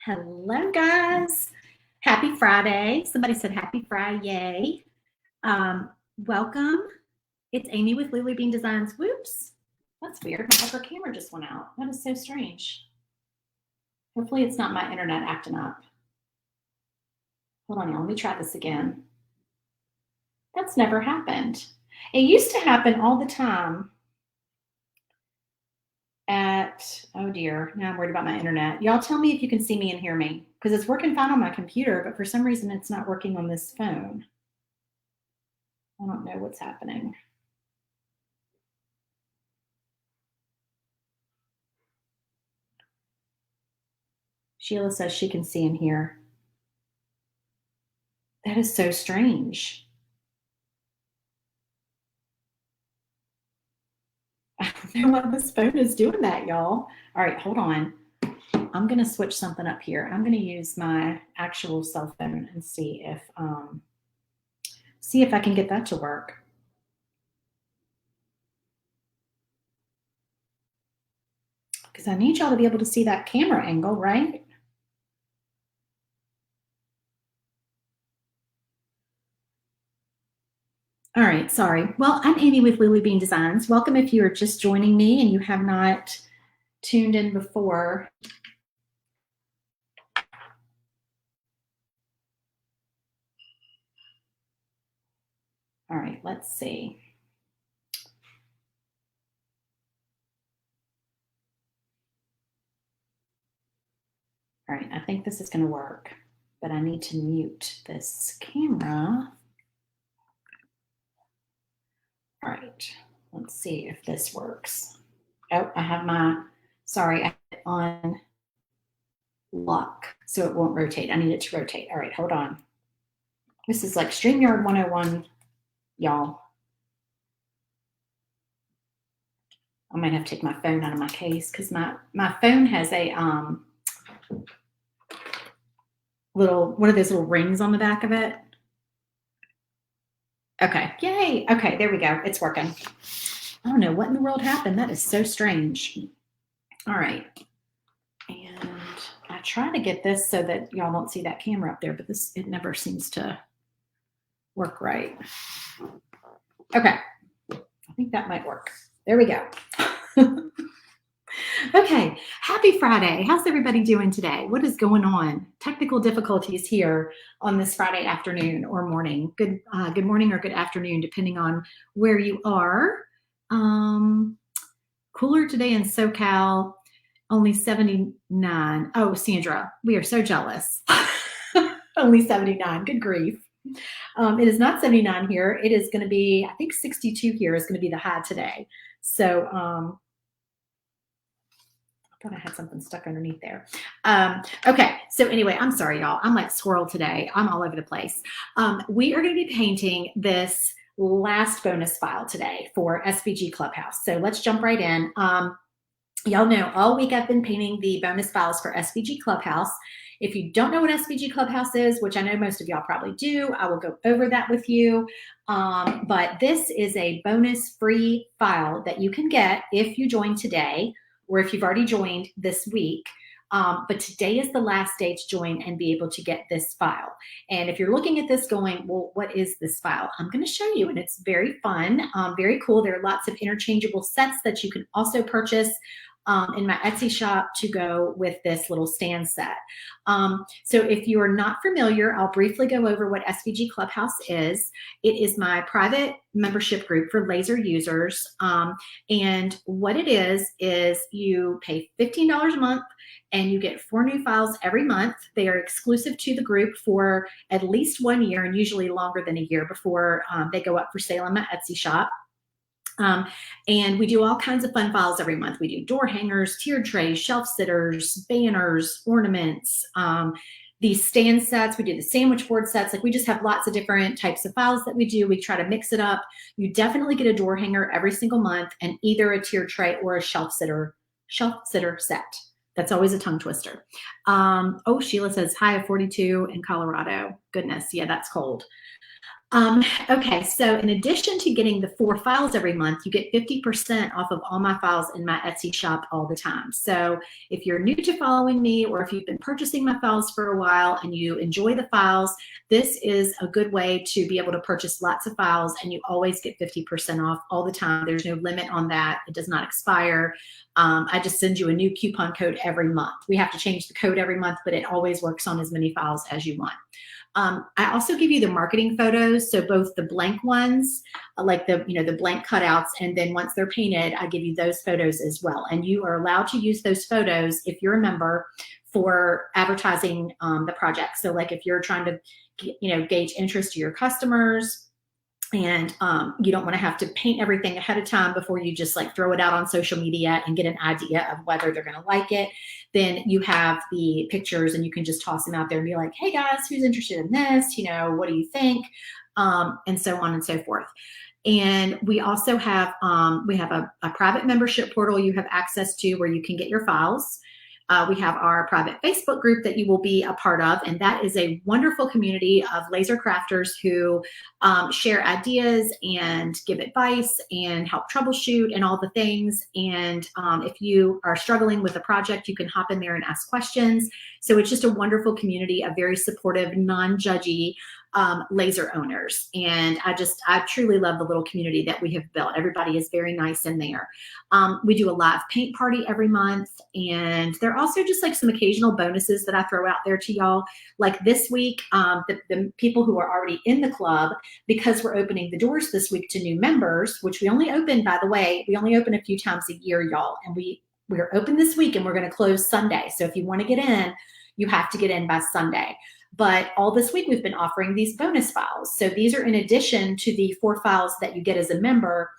Hello, guys. Happy Friday. Somebody said happy Friday. Welcome. It's Amy with Lily Bean Designs. Whoops. That's weird. My upper camera just went out. That is so strange. Hopefully it's not my internet acting up. Hold on, y'all. Let me try this again. That's never happened. It used to happen all the time oh dear, now I'm worried about my internet. Y'all tell me if you can see me and hear me, because it's working fine on my computer, but for some reason it's not working on this phone. I don't know what's happening. Sheila says she can see and hear. That is so strange. I don't know why this phone is doing that, y'all. All right, hold on. I'm going to switch something up here. I'm going to use my actual cell phone and see if I can get that to work. Because I need y'all to be able to see that camera angle, right? All right, sorry. Well, I'm Amy with Lily Bean Designs. Welcome if you are just joining me and you have not tuned in before. All right, let's see. All right, I think this is going to work, but I need to mute this camera. All right, let's see if this works. Oh, I have sorry, I have it on lock, so it won't rotate. I need it to rotate. All right, hold on. This is like StreamYard 101, y'all. I might have to take my phone out of my case because my phone has a one of those little rings on the back of it. Okay, yay. Okay, there we go. It's working. I don't know what in the world happened. That is so strange. All right. And I try to get this so that y'all don't see that camera up there, but it never seems to work right. Okay. I think that might work. There we go. Okay, happy Friday. How's everybody doing today? What is going on? Technical difficulties here on this Friday afternoon or morning. Good morning or good afternoon, depending on where you are. Cooler today in SoCal, only 79. Oh, Sandra, we are so jealous. Only 79, good grief. It is not 79 here. It is going to be, I think 62 here is going to be the high today. So, I thought I had something stuck underneath there. Okay, so anyway, I'm sorry, y'all. I'm like squirrel today. I'm all over the place. We are going to be painting this last bonus file today for SVG Clubhouse. So let's jump right in. Y'all know all week I've been painting the bonus files for SVG Clubhouse. If you don't know what SVG Clubhouse is, which I know most of y'all probably do, I will go over that with you. But this is a bonus free file that you can get if you join today, or if you've already joined this week. But today is the last day to join and be able to get this file. And if you're looking at this going, well, what is this file? I'm going to show you, and it's very fun, very cool. There are lots of interchangeable sets that you can also purchase in my Etsy shop to go with this little stand set. So if you are not familiar, I'll briefly go over what SVG Clubhouse is. It is my private membership group for laser users. And what it is you pay $15 a month and you get 4 new files every month. They are exclusive to the group for at least 1 year and usually longer than a year before they go up for sale in my Etsy shop. And we do all kinds of fun files every month. We do door hangers, tiered trays, shelf sitters, banners, ornaments. these stand sets. We do the sandwich board sets. Like we just have lots of different types of files that we do. We try to mix it up. You definitely get a door hanger every single month and either a tier tray or a shelf sitter set. That's always a tongue twister. Oh, Sheila says, hi, 42 in Colorado. Goodness, yeah, that's cold. Okay, so in addition to getting the 4 files every month, you get 50% off of all my files in my Etsy shop all the time. So if you're new to following me, or if you've been purchasing my files for a while and you enjoy the files, this is a good way to be able to purchase lots of files, and you always get 50% off all the time. There's no limit on that. It does not expire. I just send you a new coupon code every month. We have to change the code every month, but it always works on as many files as you want. I also give you the marketing photos, so both the blank ones, like the blank cutouts, and then once they're painted, I give you those photos as well. And you are allowed to use those photos if you're a member for advertising the project. So like if you're trying to gauge interest to your customers, and you don't want to have to paint everything ahead of time before you just like throw it out on social media and get an idea of whether they're going to like it, then you have the pictures and you can just toss them out there and be like, hey guys, who's interested in this? What do you think? And so on and so forth. And we also have a private membership portal you have access to where you can get your files. We have our private Facebook group that you will be a part of, and that is a wonderful community of laser crafters who share ideas and give advice and help troubleshoot and all the things. And if you are struggling with a project, you can hop in there and ask questions. So it's just a wonderful community of very supportive, non-judgy laser owners. And I truly love the little community that we have built. Everybody is very nice in there. We do a live paint party every month. And there are also just like some occasional bonuses that I throw out there to y'all. Like this week, the people who are already in the club, because we're opening the doors this week to new members, which we only open, by the way, we only open a few times a year, y'all. And we're open this week and we're going to close Sunday. So if you want to get in, you have to get in by Sunday. But all this week, we've been offering these bonus files. So these are in addition to the 4 files that you get as a member.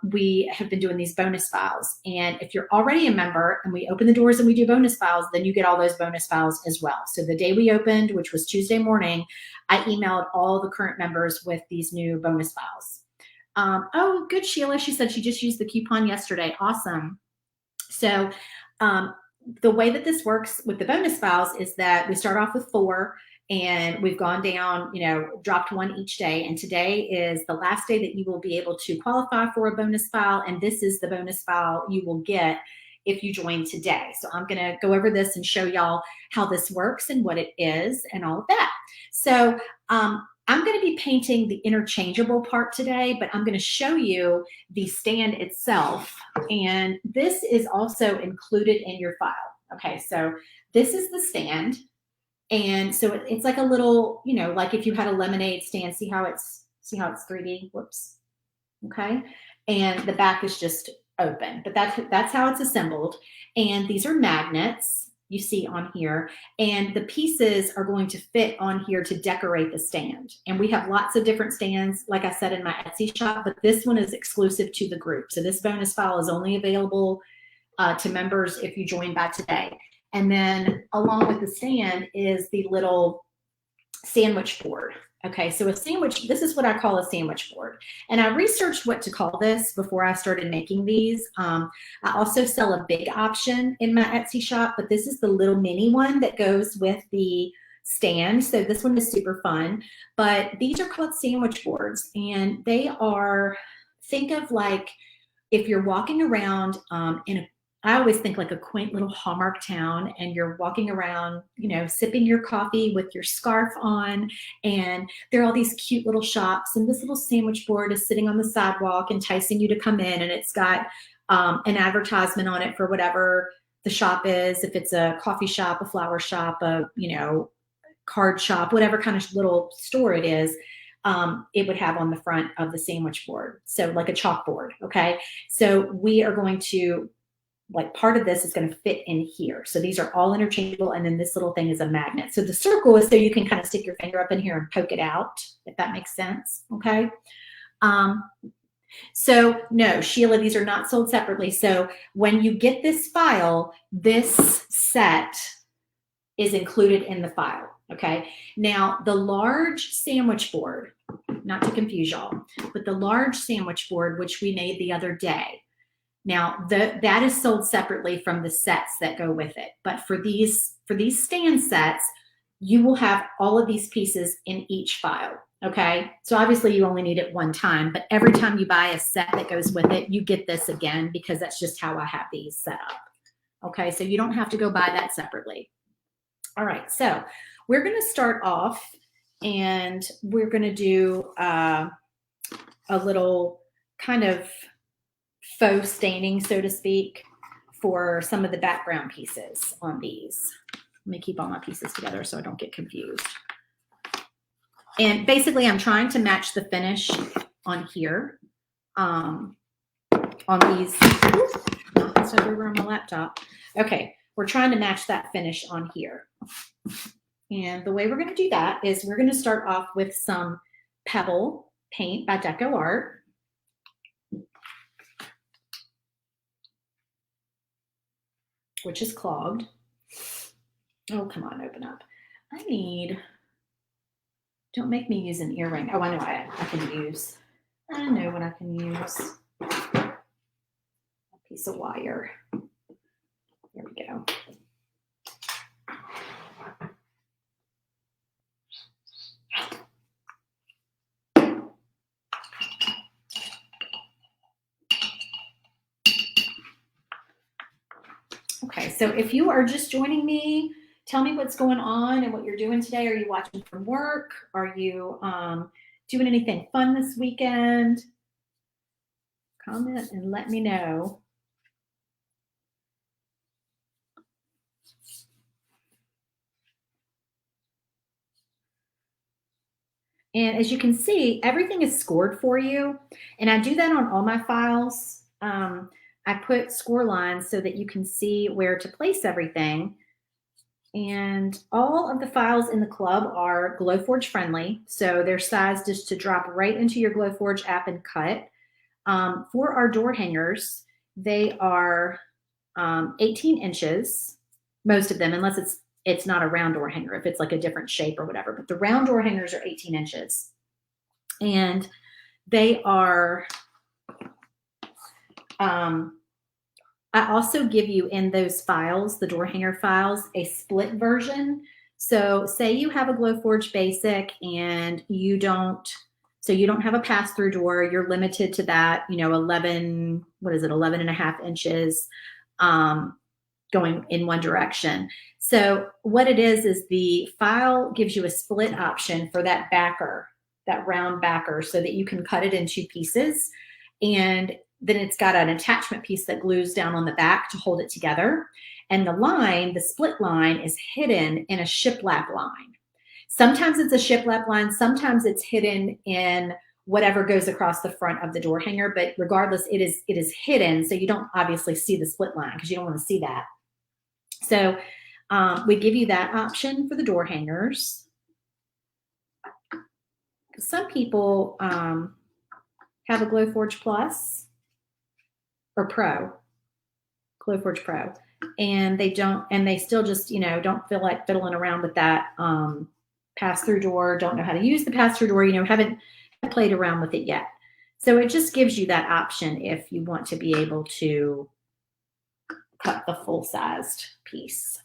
We have been doing these bonus files. And if you're already a member and we open the doors and we do bonus files, then you get all those bonus files as well. So the day we opened, which was Tuesday morning, I emailed all the current members with these new bonus files. Oh, good, Sheila. She said she just used the coupon yesterday. Awesome. So the way that this works with the bonus files is that we start off with 4 and we've gone down, dropped 1 each day. And today is the last day that you will be able to qualify for a bonus file. And this is the bonus file you will get if you join today. So I'm going to go over this and show y'all how this works and what it is and all of that. So I'm going to be painting the interchangeable part today, but I'm going to show you the stand itself. And this is also included in your file. Okay, so this is the stand. And so it's like a little, like if you had a lemonade stand, see how it's 3D? Whoops. Okay. And the back is just open, but that's how it's assembled. And these are magnets you see on here, and the pieces are going to fit on here to decorate the stand. And we have lots of different stands, like I said, in my Etsy shop, but this one is exclusive to the group. So this bonus file is only available to members if you join by today. And then along with the stand is the little sandwich board. Okay, so this is what I call a sandwich board. And I researched what to call this before I started making these. I also sell a big option in my Etsy shop, but this is the little mini one that goes with the stand. So this one is super fun, but these are called sandwich boards, and they are, think of like if you're walking around I always think like a quaint little Hallmark town, and you're walking around, sipping your coffee with your scarf on, and there are all these cute little shops, and this little sandwich board is sitting on the sidewalk enticing you to come in, and it's got an advertisement on it for whatever the shop is. If it's a coffee shop, a flower shop, a card shop, whatever kind of little store it is, it would have on the front of the sandwich board. So like a chalkboard. Okay. So we are going to, like, part of this is going to fit in here. So these are all interchangeable. And then this little thing is a magnet. So the circle is so you can kind of stick your finger up in here and poke it out, if that makes sense. Okay. So no, Sheila, these are not sold separately. So when you get this file, this set is included in the file. Okay. Now the large sandwich board, not to confuse y'all, but the large sandwich board, which we made the other day. Now that is sold separately from the sets that go with it. But for these stand sets, you will have all of these pieces in each file. Okay. So obviously you only need it one time, but every time you buy a set that goes with it, you get this again, because that's just how I have these set up. Okay. So you don't have to go buy that separately. All right. So we're going to start off and we're going to do a little kind of faux staining, so to speak, for some of the background pieces on these. Let me keep all my pieces together so I don't get confused. And basically I'm trying to match the finish on here, on these. Not this over on my laptop. Okay. We're trying to match that finish on here. And the way we're going to do that is we're going to start off with some Pebble paint by Deco Art. Which is clogged. Oh, come on, open up. Don't make me use an earring. Oh, I know I can use. I know what I can use. A piece of wire. There we go. Okay, so if you are just joining me, tell me what's going on and what you're doing today. Are you watching from work? Are you doing anything fun this weekend? Comment and let me know. And as you can see, everything is scored for you. And I do that on all my files. I put score lines so that you can see where to place everything. And all of the files in the club are Glowforge friendly. So they're sized just to drop right into your Glowforge app and cut. For our door hangers, they are 18 inches, most of them, unless it's not a round door hanger, if it's like a different shape or whatever. But the round door hangers are 18 inches. And they are, I also give you in those files, the door hanger files, a split version. So say you have a Glowforge Basic and you don't have a pass-through door, you're limited to that, 11 and a half inches going in one direction. So what it is the file gives you a split option for that backer, that round backer, so that you can cut it in two pieces. And then it's got an attachment piece that glues down on the back to hold it together. And the line, the split line, is hidden in a shiplap line. Sometimes it's a shiplap line, sometimes it's hidden in whatever goes across the front of the door hanger, but regardless, it is hidden, so you don't obviously see the split line because you don't want to see that. So we give you that option for the door hangers. Some people have a Glowforge Plus or Pro, Glowforge Pro, and they still just, don't feel like fiddling around with that pass-through door, don't know how to use the pass-through door, haven't played around with it yet. So it just gives you that option if you want to be able to cut the full-sized piece.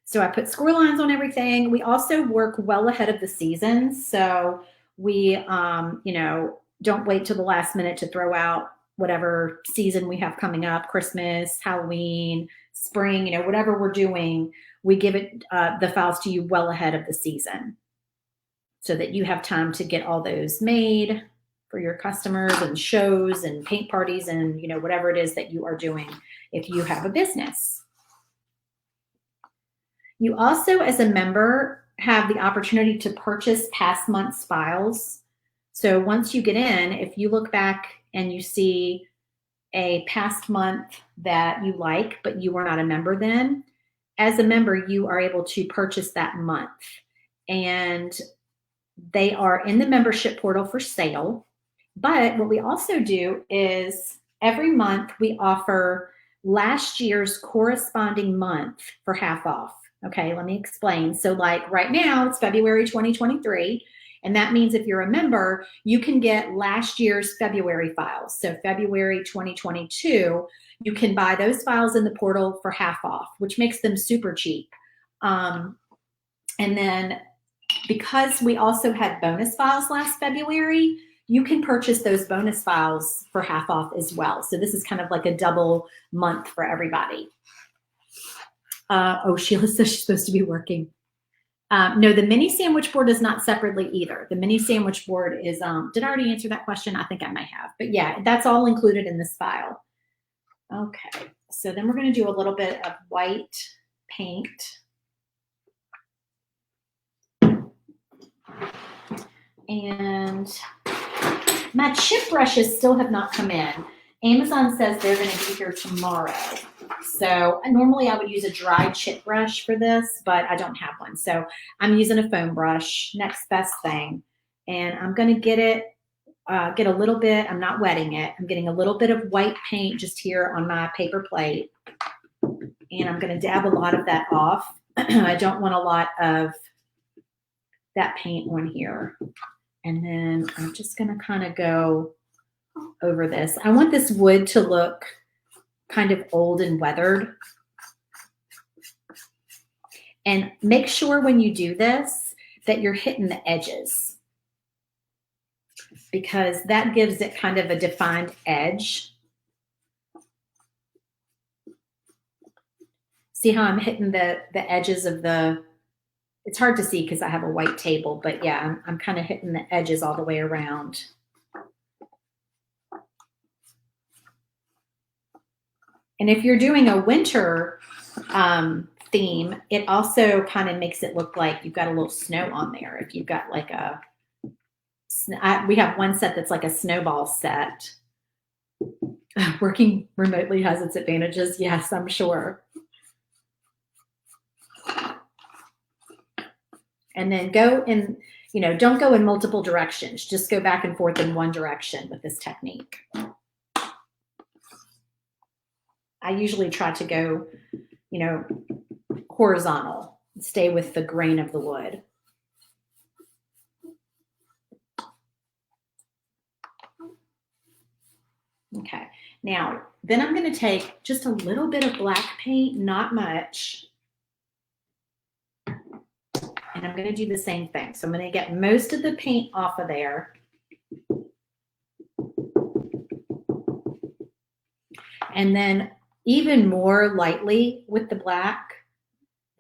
So I put score lines on everything. We also work well ahead of the seasons. So we, don't wait till the last minute to throw out whatever season we have coming up, Christmas, Halloween, spring, whatever we're doing, we give it the files to you well ahead of the season so that you have time to get all those made for your customers and shows and paint parties and, whatever it is that you are doing if you have a business. You also, as a member, have the opportunity to purchase past month's files. So once you get in, if you look back and you see a past month that you like, but you were not a member then, as a member, you are able to purchase that month. And they are in the membership portal for sale. But what we also do is every month we offer last year's corresponding month for half off. Okay, let me explain. So like right now it's February 2023. And that means if you're a member, you can get last year's February files. So February 2022, you can buy those files in the portal for half off, which makes them super cheap. And then because we also had bonus files last February, you can purchase those bonus files for half off as well. So this is kind of like a double month for everybody. Oh, Sheila says she's supposed to be working. No, the mini sandwich board is not separately either. The mini sandwich board is, did I already answer that question? I think I may have, but yeah, that's all included in this file. Okay, so then we're going to do a little bit of white paint. And my chip brushes still have not come in. Amazon says they're going to be here tomorrow. So normally I would use a dry chip brush for this, but I don't have one. So I'm using a foam brush, next best thing. And I'm going to get a little bit, I'm not wetting it. I'm getting a little bit of white paint just here on my paper plate. And I'm going to dab a lot of that off. I don't want a lot of that paint on here. And then I'm just going to kind of go over this. I want this wood to look kind of old and weathered. And make sure when you do this that you're hitting the edges, because that gives it kind of a defined edge. See how I'm hitting the edges of the, it's hard to see because I have a white table, but yeah, I'm kind of hitting the edges all the way around. And if you're doing a winter theme, it also kind of makes it look like you've got a little snow on there. If you've got like a, we have one set that's like a snowball set. Working remotely has its advantages. Yes, I'm sure. And then go in, you know, don't go in multiple directions. Just go back and forth in one direction with this technique. I usually try to go, you know, horizontal, stay with the grain of the wood. Okay, now, then I'm going to take just a little bit of black paint, not much. And I'm going to do the same thing. So I'm going to get most of the paint off of there. And then even more lightly with the black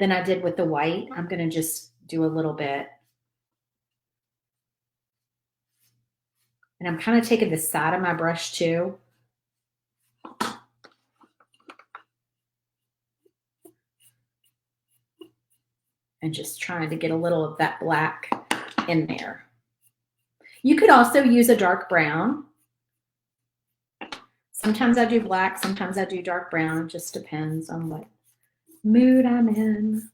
than I did with the white, I'm going to just do a little bit. And I'm kind of taking the side of my brush too. And just trying to get a little of that black in there. You could also use a dark brown. Sometimes I do black, sometimes I do dark brown. It just depends on what mood I'm in.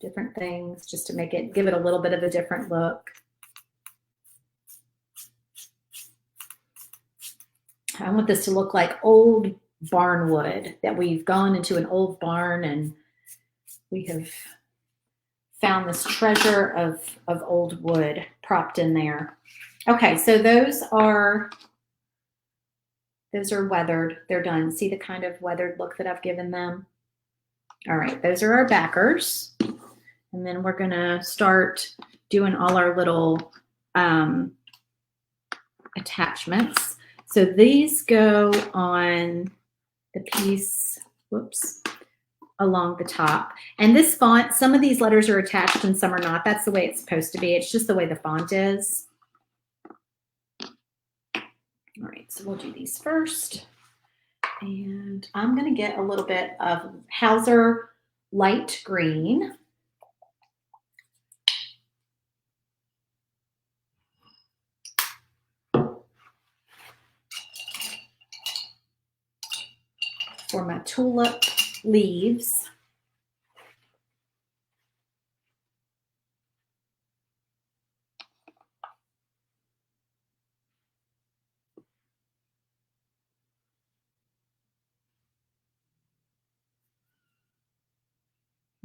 Different things just to make it, give it a little bit of a different look. I want this to look like old barn wood, that we've gone into an old barn and we have found this treasure of old wood propped in there. Okay, so those are weathered. They're done. See the kind of weathered look that I've given them? All right, those are our backers. And then we're going to start doing all our little attachments. So these go on the piece, whoops, along the top. And this font, some of these letters are attached and some are not. That's the way it's supposed to be. It's just the way the font is. All right, so we'll do these first. And I'm going to get a little bit of Hauser light green. For my tulip leaves.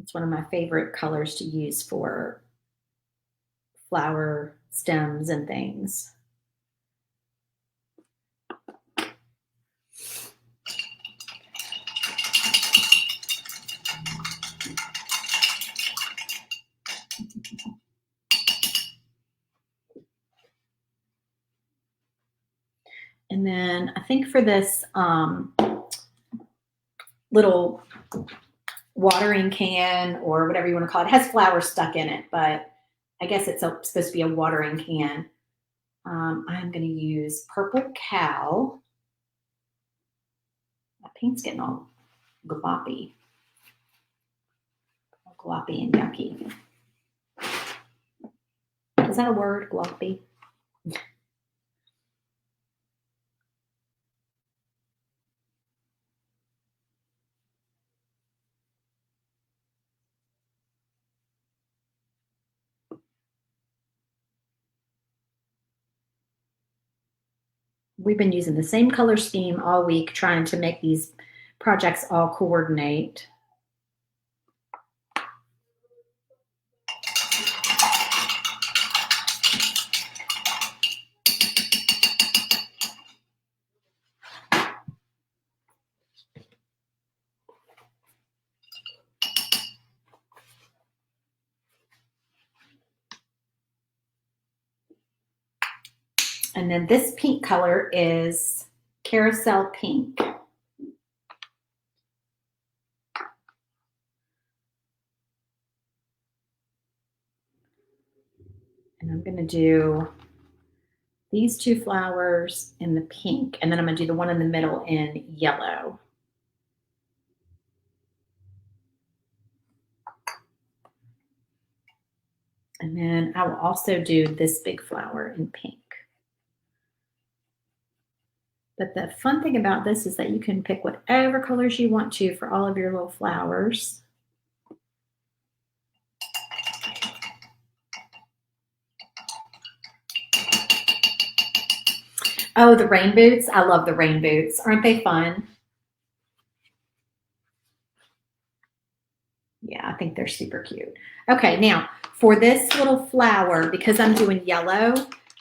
It's one of my favorite colors to use for flower stems and things. And then I think for this little watering can or whatever you want to call it, it has flowers stuck in it, but I guess it's supposed to be a watering can. I'm going to use Purple Cow. My paint's getting all gloppy. Gloppy and yucky. Is that a word, gloppy? We've been using the same color scheme all week, trying to make these projects all coordinate. And then this pink color is Carousel Pink. And I'm going to do these two flowers in the pink, and then I'm going to do the one in the middle in yellow. And then I will also do this big flower in pink. But the fun thing about this is that you can pick whatever colors you want to for all of your little flowers. Oh, the rain boots. I love the rain boots. Aren't they fun? Yeah, I think they're super cute. Okay, now for this little flower, because I'm doing yellow,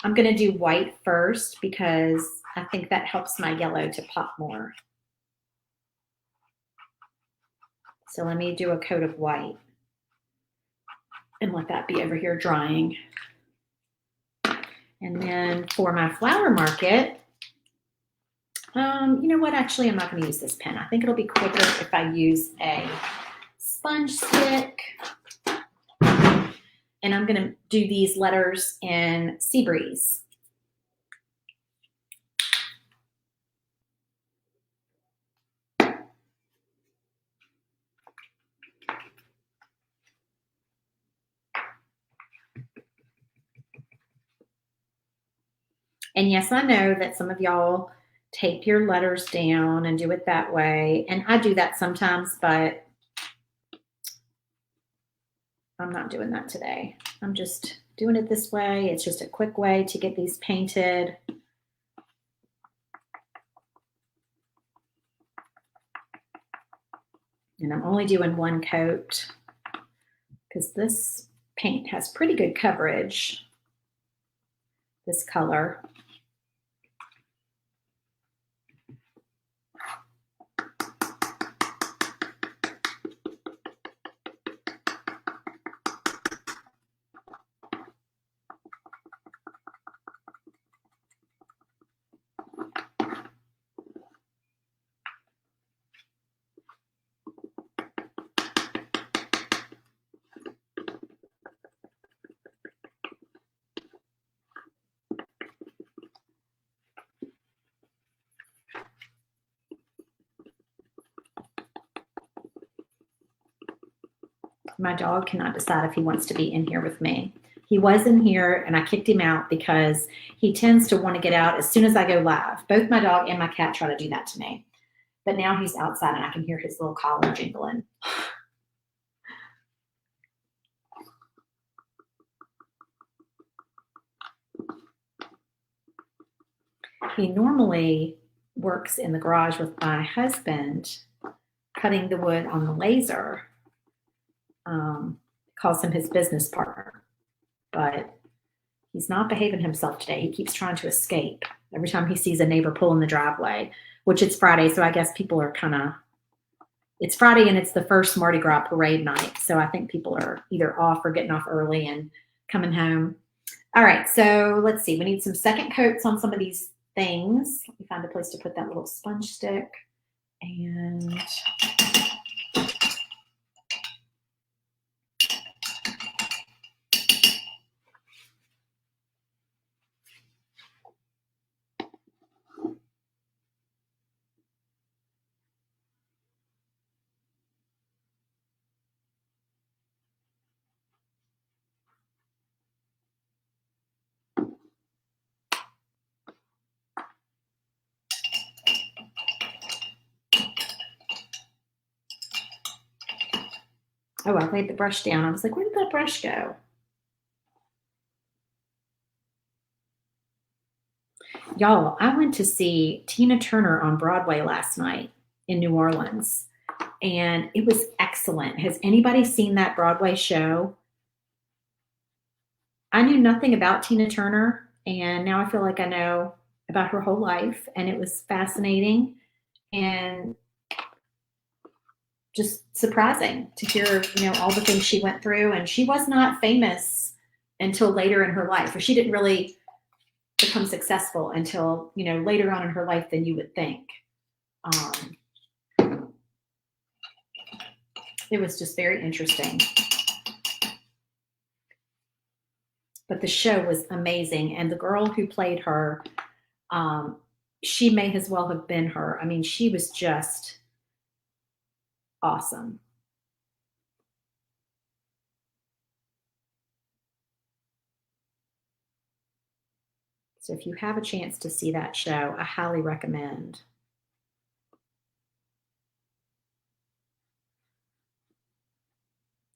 I'm going to do white first because I think that helps my yellow to pop more. So let me do a coat of white and let that be over here drying. And then for my flower market, you know what? Actually, I'm not going to use this pen. I think it'll be quicker if I use a sponge stick. And I'm going to do these letters in Sea Breeze. And yes, I know that some of y'all tape your letters down and do it that way. And I do that sometimes, but I'm not doing that today. I'm just doing it this way. It's just a quick way to get these painted. And I'm only doing one coat because this paint has pretty good coverage, this color. My dog cannot decide if he wants to be in here with me. He was in here and I kicked him out because he tends to want to get out as soon as I go live. Both my dog and my cat try to do that to me. But now he's outside and I can hear his little collar jingling. He normally works in the garage with my husband, cutting the wood on the laser. calls him his business partner, but he's not behaving himself today. He keeps trying to escape every time he sees a neighbor pull in the driveway, which it's Friday. So I guess people are it's Friday and it's the first Mardi Gras parade night. So I think people are either off or getting off early and coming home. All right, so let's see. We need some second coats on some of these things. Let me find a place to put that little sponge stick. And oh, I laid the brush down. I was like, where did that brush go? Y'all, I went to see Tina Turner on Broadway last night in New Orleans, and it was excellent. Has anybody seen that Broadway show? I knew nothing about Tina Turner, and now I feel like I know about her whole life, and it was fascinating and just surprising to hear, all the things she went through. And she was not famous until later in her life, or she didn't really become successful until, later on in her life than you would think. It was just very interesting. But the show was amazing. And the girl who played her, she may as well have been her. I mean, she was just awesome. So if you have a chance to see that show, I highly recommend.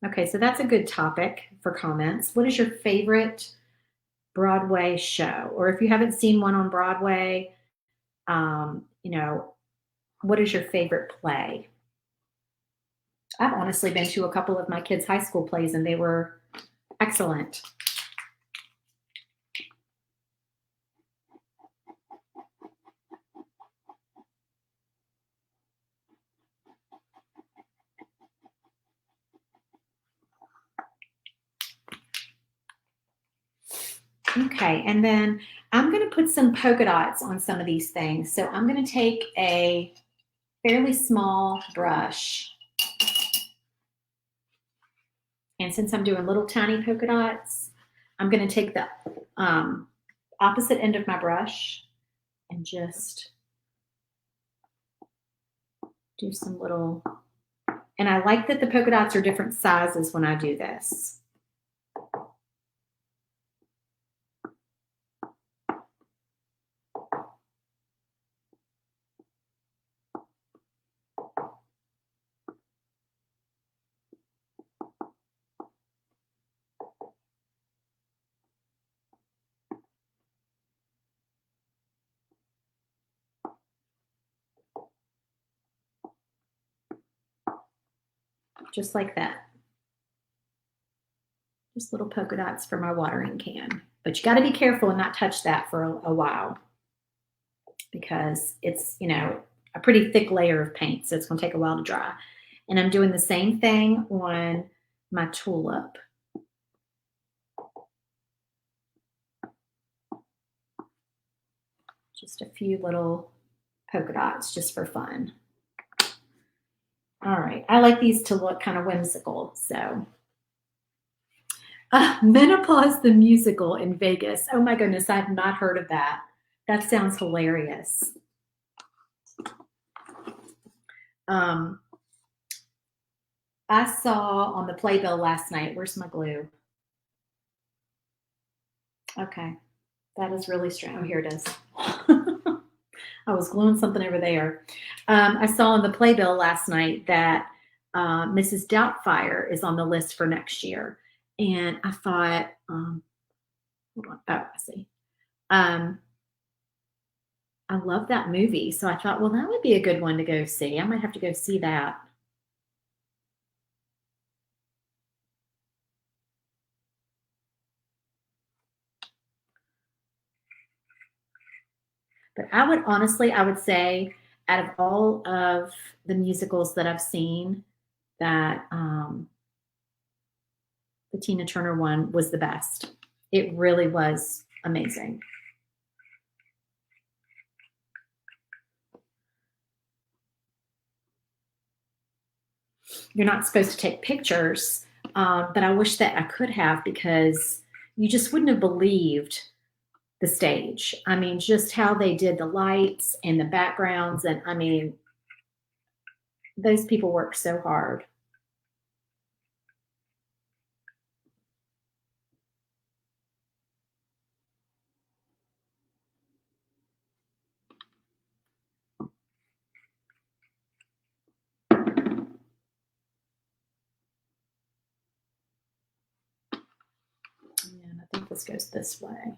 Okay, so that's a good topic for comments. What is your favorite Broadway show? Or if you haven't seen one on Broadway, what is your favorite play? I've honestly been to a couple of my kids' high school plays, and they were excellent. Okay, and then I'm going to put some polka dots on some of these things. So I'm going to take a fairly small brush. And since I'm doing little tiny polka dots, I'm going to take the opposite end of my brush and just do some little, and I like that the polka dots are different sizes when I do this. Just like that. Just little polka dots for my watering can. But you got to be careful and not touch that for a while, because it's, a pretty thick layer of paint. So it's going to take a while to dry. And I'm doing the same thing on my tulip. Just a few little polka dots just for fun. All right, I like these to look kind of whimsical. So Menopause the Musical in Vegas. Oh my goodness, I've not heard of that. That sounds hilarious. I saw on the playbill last night, where's my glue? Okay, that is really strange. Oh, here it is. I was gluing something over there. I saw on the playbill last night that Mrs. Doubtfire is on the list for next year. And I thought, hold on. Oh, I see. I love that movie. So I thought, well, that would be a good one to go see. I might have to go see that. But I would honestly, I would say out of all of the musicals that I've seen, that the Tina Turner one was the best. It really was amazing. You're not supposed to take pictures, but I wish that I could have, because you just wouldn't have believed the stage. I mean, just how they did the lights and the backgrounds. And I mean, those people worked so hard. And I think this goes this way.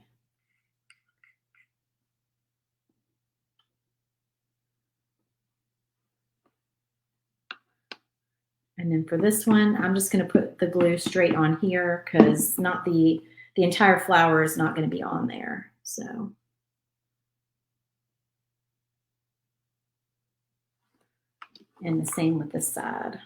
And then for this one, I'm just going to put the glue straight on here, because not the entire flower is not going to be on there. So. And the same with this side.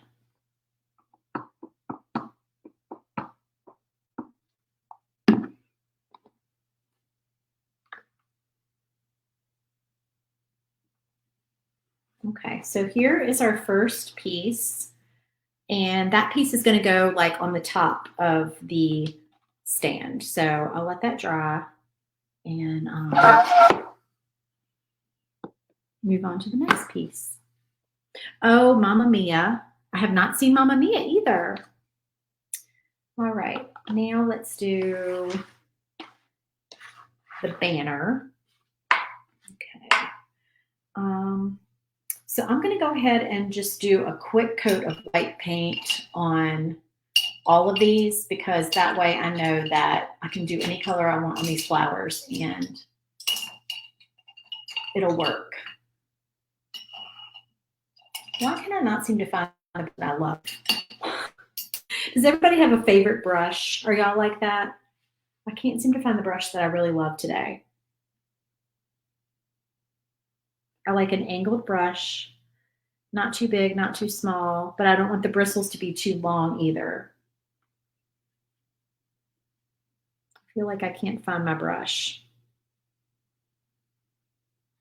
Okay, so here is our first piece, and that piece is going to go like on the top of the stand. So I'll let that dry and move on to the next piece. Oh, Mamma Mia. I have not seen Mamma Mia either. All right, now let's do the banner. Okay. So I'm going to go ahead and just do a quick coat of white paint on all of these, because that way I know that I can do any color I want on these flowers and it'll work. Why can I not seem to find what I love? Does everybody have a favorite brush? Are y'all like that? I can't seem to find the brush that I really love today. I like an angled brush, not too big, not too small, but I don't want the bristles to be too long either. I feel like I can't find my brush.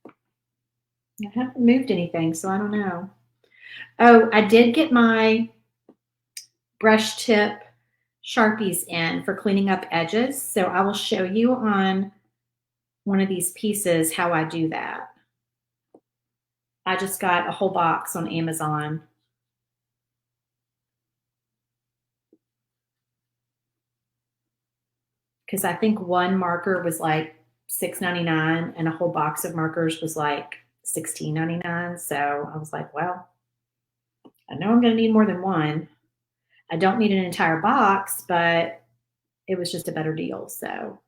I haven't moved anything, so I don't know. Oh, I did get my brush tip Sharpies in for cleaning up edges. So I will show you on one of these pieces how I do that. I just got a whole box on Amazon. Because I think one marker was like $6.99 and a whole box of markers was like $16.99. So I was like, well, I know I'm going to need more than one. I don't need an entire box, but it was just a better deal. So.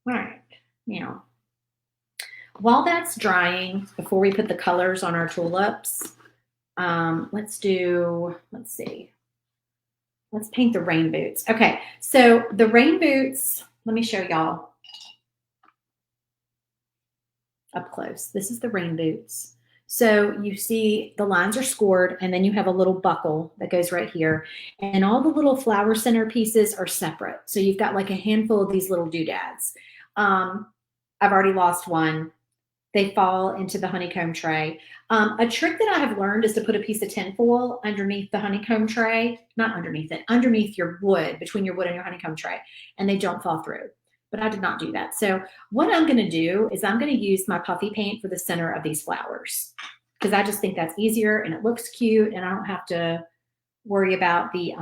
All right, now, while that's drying, before we put the colors on our tulips, let's see. Let's paint the rain boots. Okay, so the rain boots, let me show y'all up close. This is the rain boots. So you see the lines are scored, and then you have a little buckle that goes right here. And all the little flower center pieces are separate. So you've got like a handful of these little doodads. I've already lost one. They fall into the honeycomb tray. A trick that I have learned is to put a piece of tinfoil underneath the honeycomb tray, not underneath it, underneath your wood, between your wood and your honeycomb tray, and they don't fall through. But I did not do that. So what I'm going to do is I'm going to use my puffy paint for the center of these flowers, because I just think that's easier and it looks cute, and I don't have to worry about the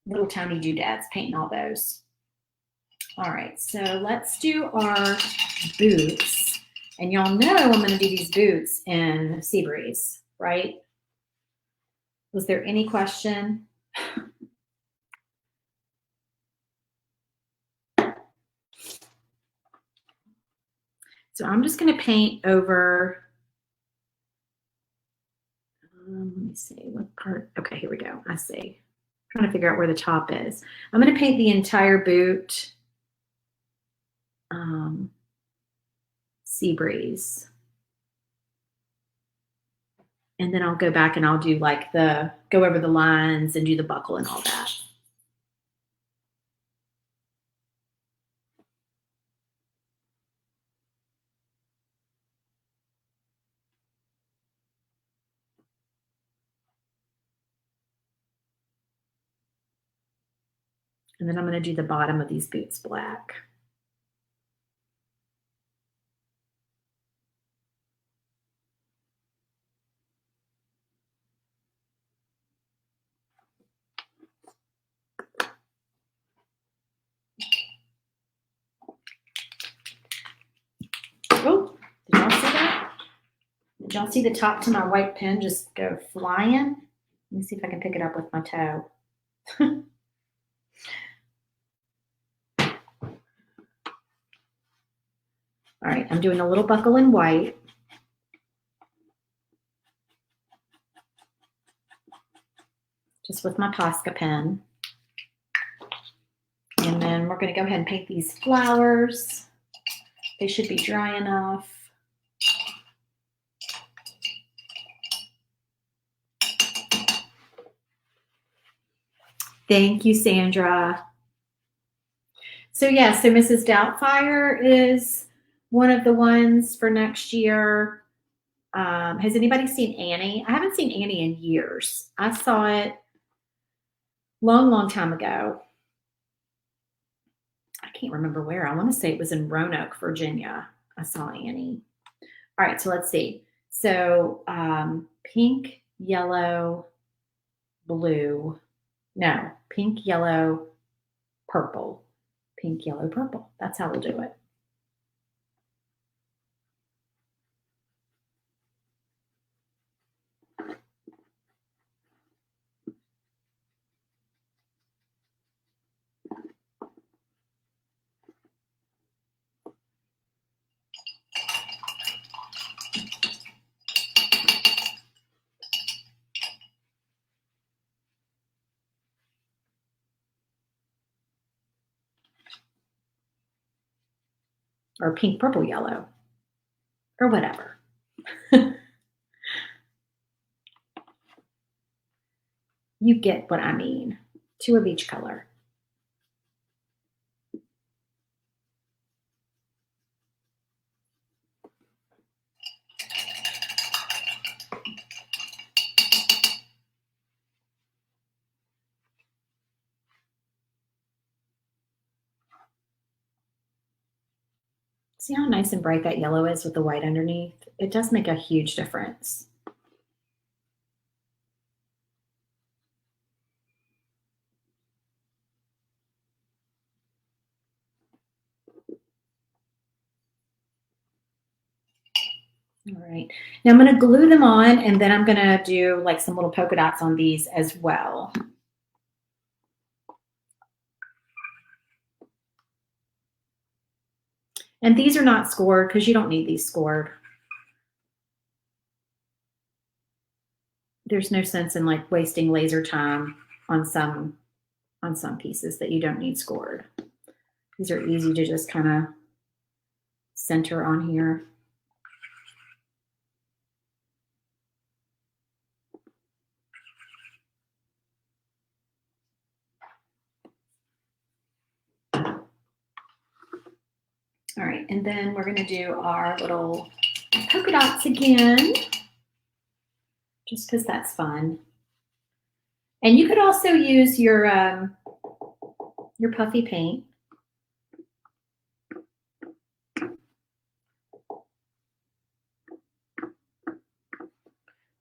little tiny doodads painting all those. All right, so let's do our boots. And y'all know I'm going to do these boots in Seabreeze, right? Was there any question? So I'm just going to paint over, let me see what part. Okay, here we go. I see. I'm trying to figure out where the top is. I'm going to paint the entire boot Sea Breeze. And then I'll go back and I'll do like go over the lines and do the buckle and all that. And then I'm going to do the bottom of these boots black. Oh, did y'all see that? Did y'all see the top to my white pen just go flying? Let me see if I can pick it up with my toe. All right, I'm doing a little buckle in white. Just with my Posca pen. And then we're going to go ahead and paint these flowers. They should be dry enough. Thank you, Sandra. So yeah, so Mrs. Doubtfire is one of the ones for next year. Has anybody seen Annie? I haven't seen Annie in years. I saw it long time ago. I can't remember where. I want to say it was in Roanoke, Virginia. I saw Annie. All right, so let's see. So pink, yellow, blue. No, pink, yellow, purple. Pink, yellow, purple. That's how we'll do it. Or pink, purple, yellow, or whatever. You get what I mean. 2 of each color. See how nice and bright that yellow is with the white underneath? It does make a huge difference. All right, now I'm going to glue them on, and then I'm going to do like some little polka dots on these as well. And these are not scored because you don't need these scored. There's no sense in like wasting laser time on some pieces that you don't need scored. These are easy to just kind of center on here. All right, and then we're going to do our little polka dots again, just because that's fun. And you could also use your puffy paint.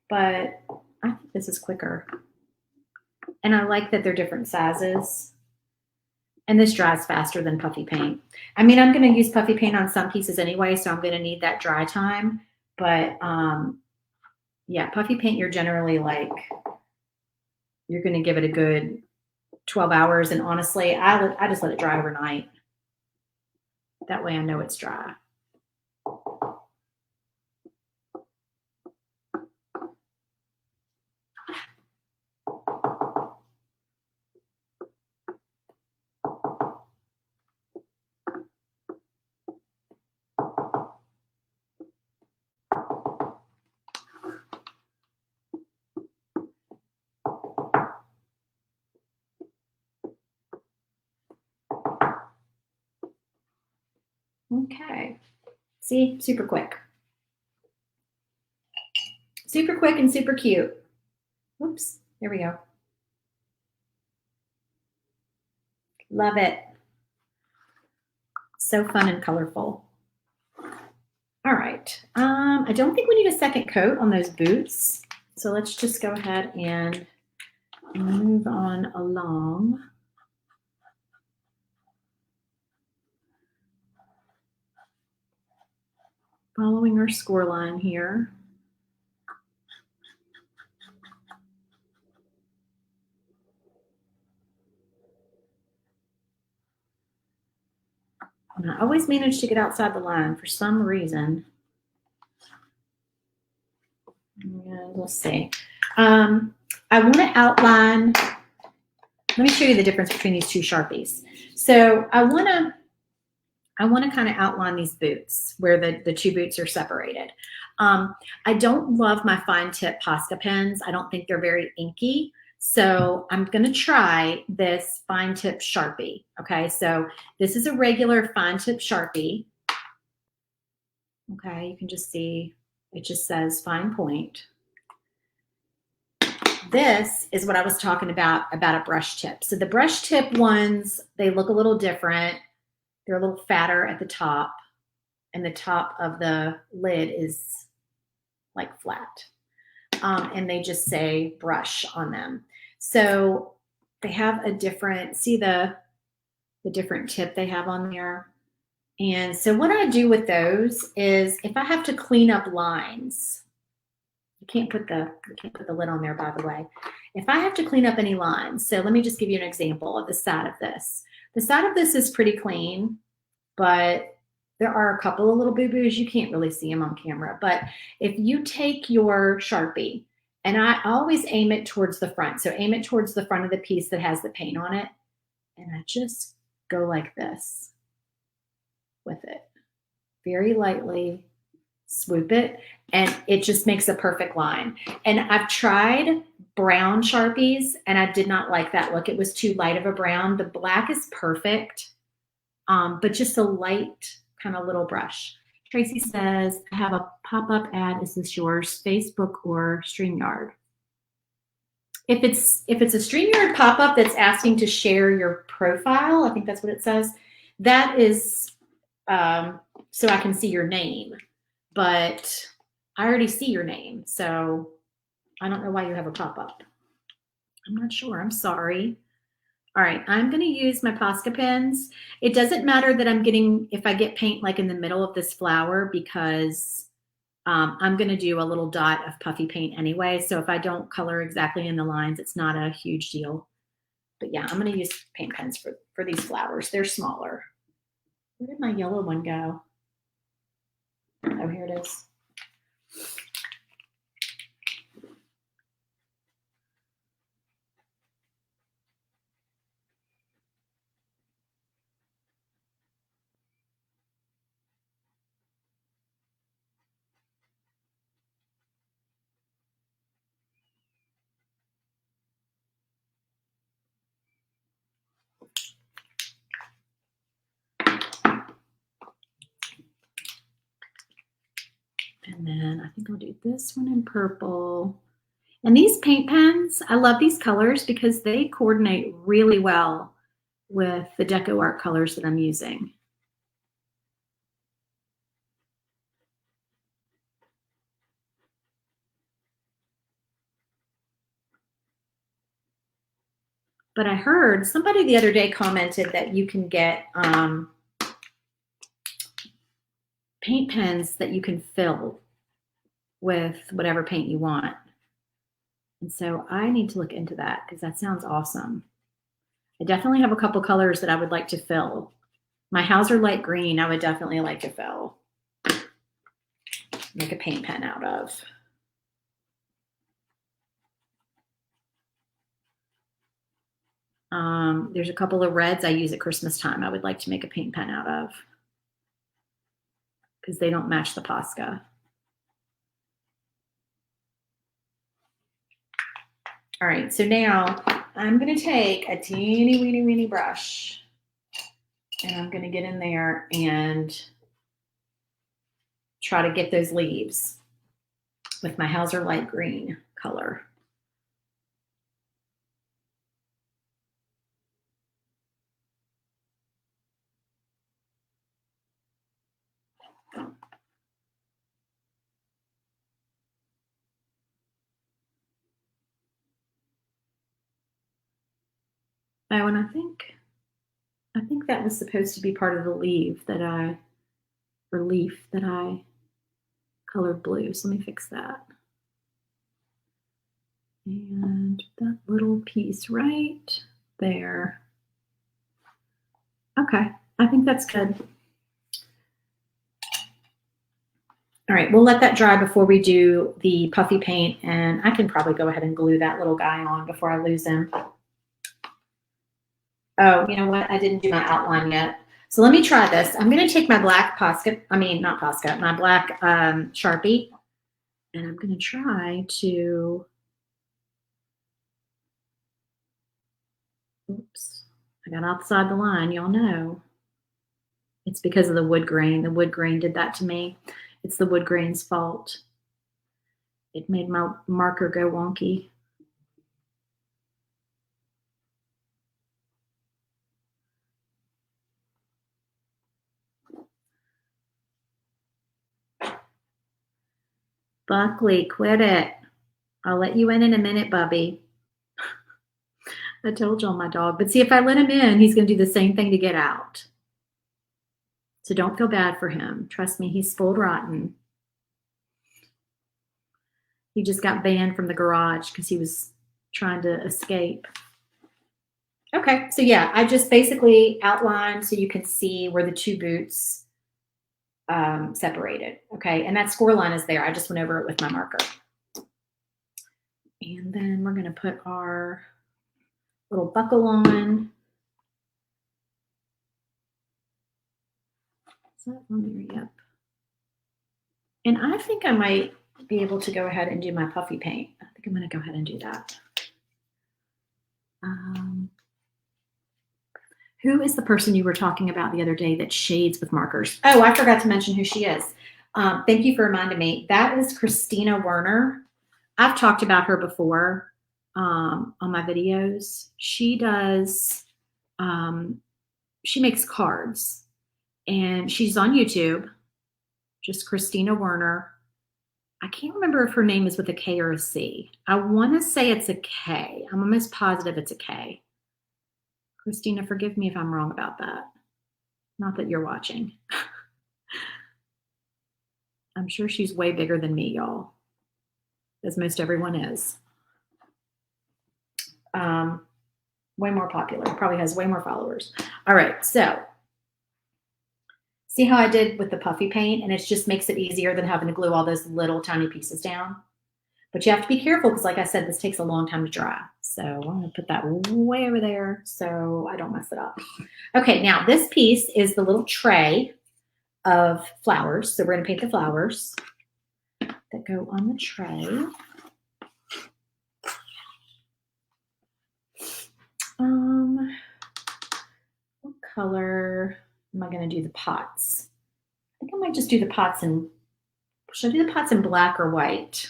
But I think this is quicker. And I like that they're different sizes. And this dries faster than puffy paint. I mean, I'm going to use puffy paint on some pieces anyway, so I'm going to need that dry time. But yeah, puffy paint, you're generally like, you're going to give it a good 12 hours. And honestly, I just let it dry overnight. That way I know it's dry. Okay. See, super quick. Super quick and super cute. Oops, there we go. Love it. So fun and colorful. All right. I don't think we need a second coat on those boots. So let's just go ahead and move on along. Following our score line here. And I always manage to get outside the line for some reason. And we'll see. I want to outline. Let me show you the difference between these two Sharpies. So I want to kind of outline these boots where the two boots are separated. I don't love my fine tip Posca pens. I don't think they're very inky. So I'm going to try this fine tip Sharpie. Okay, so this is a regular fine tip Sharpie. Okay, you can just see it just says fine point. This is what I was talking about a brush tip. So the brush tip ones, they look a little different. They're a little fatter at the top, and the top of the lid is like flat. And they just say brush on them. So they have a different, see the different tip they have on there. And so what I do with those is if I have to clean up lines, you can't put the lid on there, by the way. If I have to clean up any lines, so let me just give you an example of the side of this. The side of this is pretty clean, but there are a couple of little boo-boos. You can't really see them on camera. But if you take your Sharpie, and I always aim it towards the front. So aim it towards the front of the piece that has the paint on it. And I just go like this with it. Very lightly swoop it. And it just makes a perfect line. And I've tried brown Sharpies, and I did not like that look. It was too light of a brown. The black is perfect, but just a light kind of little brush. Tracy says, I have a pop-up ad. Is this yours? Facebook or StreamYard? If it's a StreamYard pop-up that's asking to share your profile, I think that's what it says, that is so I can see your name. But I already see your name, so I don't know why you have a pop-up. I'm not sure. I'm sorry. All right, I'm going to use my Posca pens. It doesn't matter that I'm getting, if I get paint like in the middle of this flower, because I'm going to do a little dot of puffy paint anyway. So if I don't color exactly in the lines, it's not a huge deal. But yeah, I'm going to use paint pens for these flowers. They're smaller. Where did my yellow one go? Oh, here it is. And then I think I'll do this one in purple. And these paint pens, I love these colors because they coordinate really well with the Deco Art colors that I'm using. But I heard somebody the other day commented that you can get paint pens that you can fill with whatever paint you want. And so I need to look into that because that sounds awesome. I definitely have a couple colors that I would like to fill. My Hauser light green, I would definitely like to fill. Make a paint pen out of. There's a couple of reds I use at Christmas time I would like to make a paint pen out of because they don't match the Posca. All right, so now I'm going to take a teeny weeny brush and I'm going to get in there and try to get those leaves with my Hauser light green color. Oh, and I think that was supposed to be part of the leaf that I colored blue. So let me fix that. And that little piece right there. Okay, I think that's good. All right, we'll let that dry before we do the puffy paint, and I can probably go ahead and glue that little guy on before I lose him. Oh, you know what? I didn't do my outline yet. So let me try this. I'm going to take my black Posca, not Posca, my black Sharpie, and I'm going to try to, oops, I got outside the line. Y'all know. It's because of the wood grain. The wood grain did that to me. It's the wood grain's fault. It made my marker go wonky. Buckley, quit it. I'll let you in a minute, Bubby. I told y'all my dog. But see, if I let him in, he's going to do the same thing to get out. So don't feel bad for him. Trust me, he's spoiled rotten. He just got banned from the garage because he was trying to escape. Okay, so yeah, I just basically outlined so you can see where the two boots separated. Okay, and that score line is there. I just went over it with my marker. And then we're going to put our little buckle on. Is that on there? Yep. And I think I might be able to go ahead and do my puffy paint. I think I'm going to go ahead and do that. Who is the person you were talking about the other day that shades with markers? Oh, I forgot to mention who she is. Thank you for reminding me. That is Christina Werner. I've talked about her before on my videos. She does, she makes cards, and she's on YouTube, just Christina Werner. I can't remember if her name is with a K or a C. I want to say it's a K. I'm almost positive it's a K. Christina, forgive me if I'm wrong about that. Not that you're watching. I'm sure she's way bigger than me, y'all, as most everyone is. Way more popular, probably has way more followers. All right, so see how I did with the puffy paint, and it just makes it easier than having to glue all those little tiny pieces down. But you have to be careful because, like I said, this takes a long time to dry. So I'm going to put that way over there so I don't mess it up. Okay, now this piece is the little tray of flowers. So we're going to paint the flowers that go on the tray. What color am I going to do the pots? I think I might just do the pots in, should I do the pots in black or white?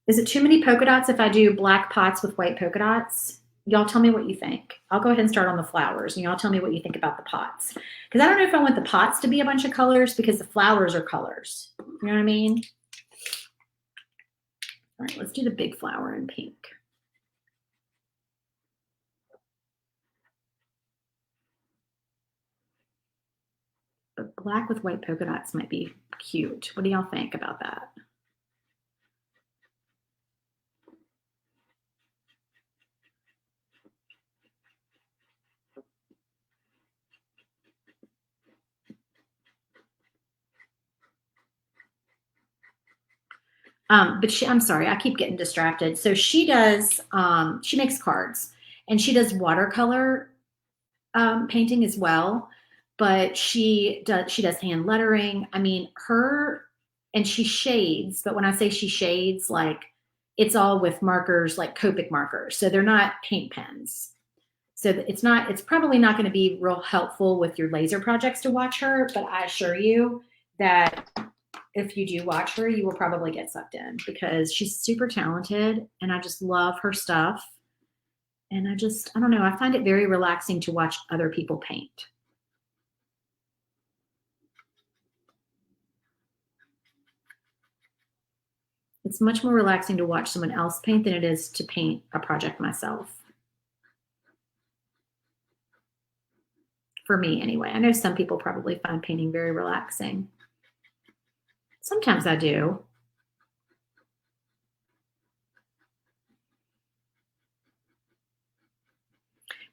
Is it too many polka dots if I do black pots with white polka dots? Y'all tell me what you think. I'll go ahead and start on the flowers, and y'all tell me what you think about the pots. Because I don't know if I want the pots to be a bunch of colors because the flowers are colors. You know what I mean? All right, let's do the big flower in pink. But black with white polka dots might be cute. What do y'all think about that? But I'm sorry, I keep getting distracted. So she does, she makes cards, and she does watercolor painting as well. But she does hand lettering. I mean, and she shades. But when I say she shades, like it's all with markers, like Copic markers. So they're not paint pens. So it's probably not going to be real helpful with your laser projects to watch her, but I assure you that if you do watch her, you will probably get sucked in because she's super talented and I just love her stuff. And I don't know, I find it very relaxing to watch other people paint. It's much more relaxing to watch someone else paint than it is to paint a project myself. For me, anyway. I know some people probably find painting very relaxing. Sometimes I do.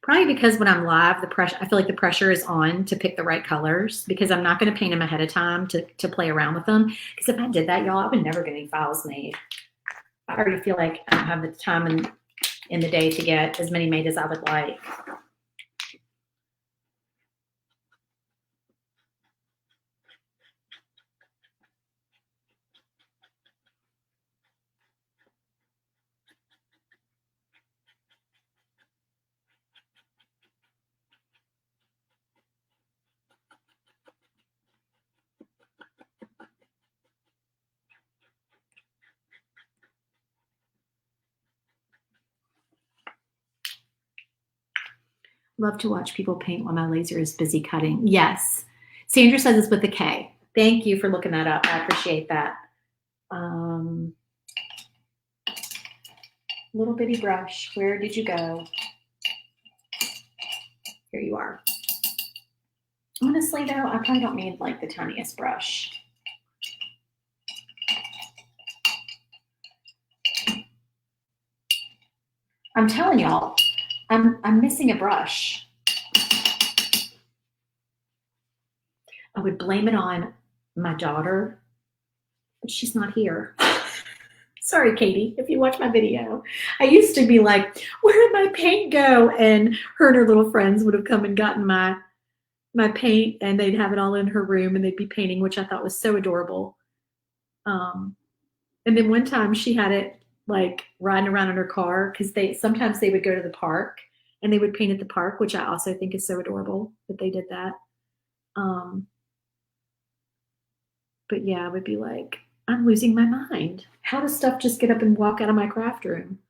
Probably because when I'm live, I feel like the pressure is on to pick the right colors because I'm not going to paint them ahead of time to play around with them. Because if I did that, y'all, I would never get any files made. I already feel like I don't have the time in the day to get as many made as I would like. Love to watch people paint while my laser is busy cutting. Yes. Sandra says it's with a K. Thank you for looking that up. I appreciate that. Little bitty brush. Where did you go? Here you are. Honestly, though, I probably don't need like the tiniest brush. I'm telling y'all, I'm missing a brush. I would blame it on my daughter, but she's not here. Sorry, Katie, if you watch my video. I used to be like, where did my paint go? And her and her little friends would have come and gotten my paint and they'd have it all in her room and they'd be painting, which I thought was so adorable. And then one time she had it like riding around in her car because sometimes they would go to the park and they would paint at the park, which I also think is so adorable that they did that. But yeah, I would be like, I'm losing my mind. How does stuff just get up and walk out of my craft room?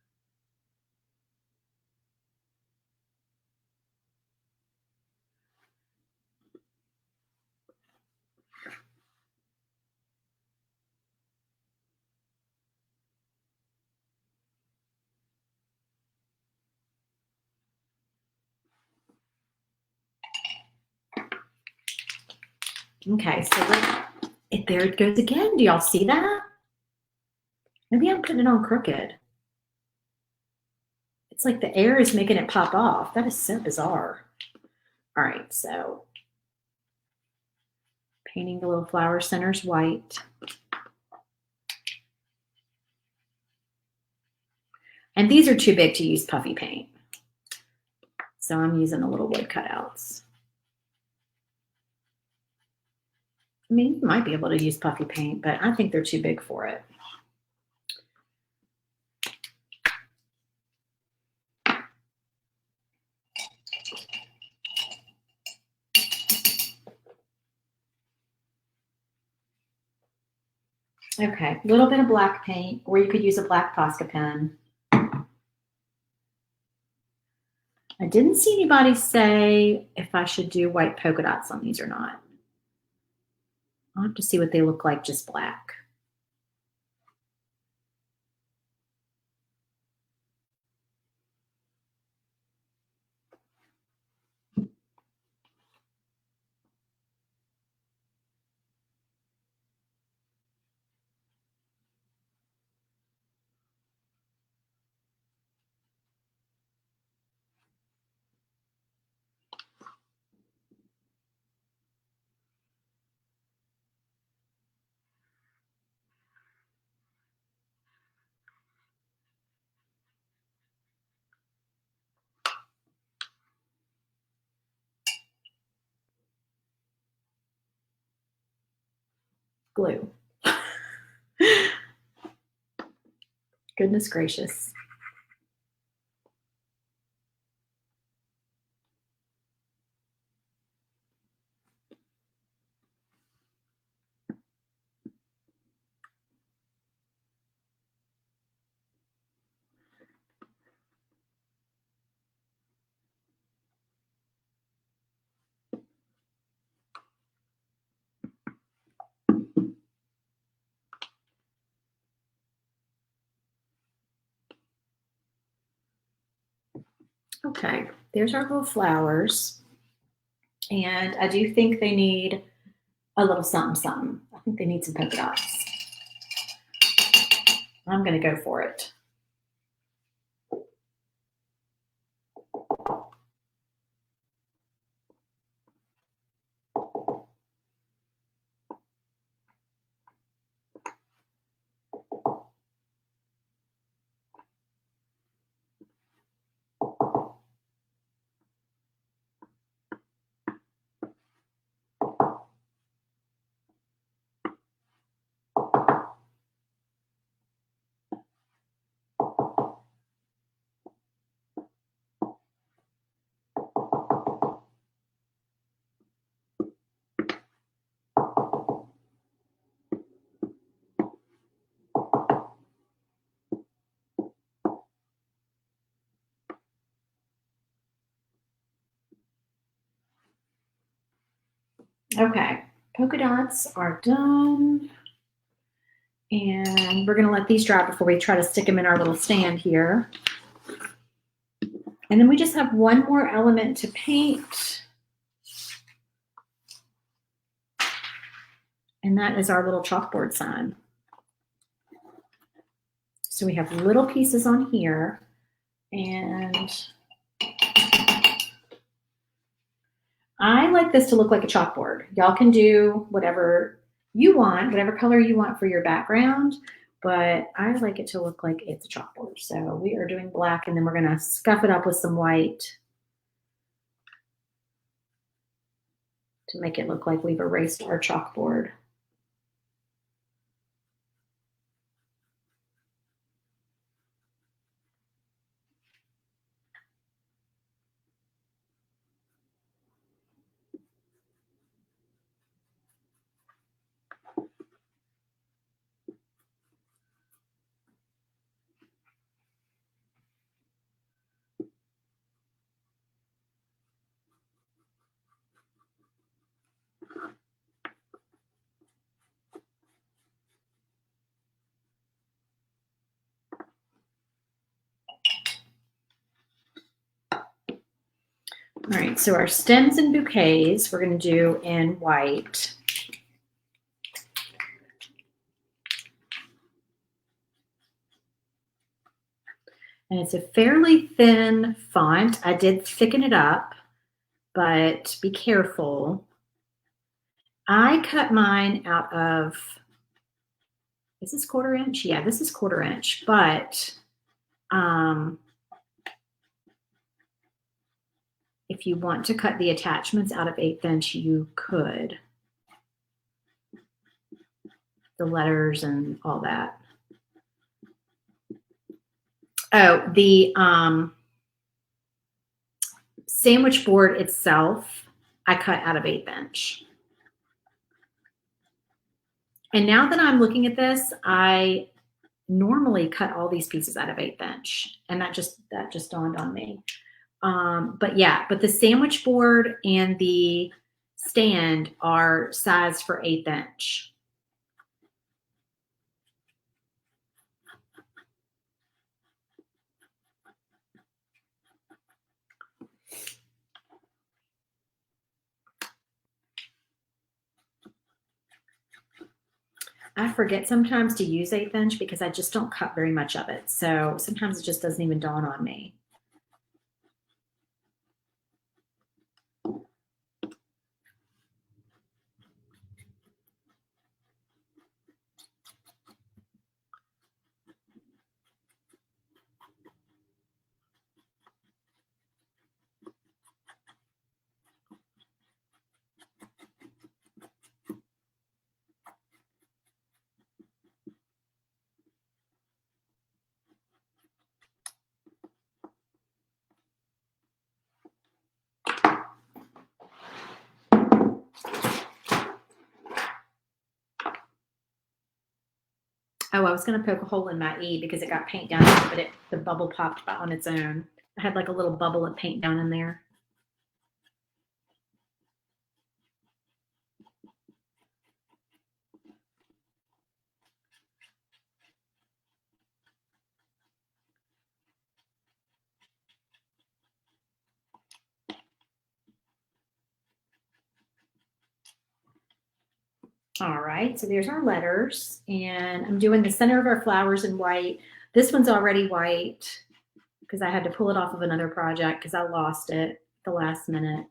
Okay, so there it goes again. Do y'all see that? Maybe I'm putting it on crooked. It's like the air is making it pop off. That is so bizarre. All right, so painting the little flower centers white. And these are too big to use puffy paint. So I'm using the little wood cutouts. I mean, you might be able to use puffy paint, but I think they're too big for it. Okay, a little bit of black paint, or you could use a black Posca pen. I didn't see anybody say if I should do white polka dots on these or not. I'll have to see what they look like just black. Glue. Goodness gracious. Okay, there's our little flowers. And I do think they need a little something, something. I think they need some polka dots. I'm going to go for it. Okay, polka dots are done. And we're going to let these dry before we try to stick them in our little stand here. And then we just have one more element to paint. And that is our little chalkboard sign. So we have little pieces on here. And I like this to look like a chalkboard. Y'all can do whatever you want, whatever color you want for your background, but I like it to look like it's a chalkboard. So we are doing black, and then we're going to scuff it up with some white to make it look like we've erased our chalkboard. All right, so our stems and bouquets we're going to do in white. And it's a fairly thin font. I did thicken it up, but be careful. I cut mine out of, is this 1/4 inch? Yeah, this is 1/4 inch, but if you want to cut the attachments out of 1/8 inch, you could. The letters and all that. Oh, the sandwich board itself, I cut out of 1/8 inch. And now that I'm looking at this, I normally cut all these pieces out of 1/8 inch, and that just dawned on me. But yeah, but the sandwich board and the stand are sized for 1/8 inch. I forget sometimes to use 1/8 inch because I just don't cut very much of it. So sometimes it just doesn't even dawn on me. Oh, I was going to poke a hole in my E because it got paint down there, but the bubble popped on its own. I had like a little bubble of paint down in there. All right, so there's our letters, and I'm doing the center of our flowers in white. This one's already white because I had to pull it off of another project because I lost it at the last minute.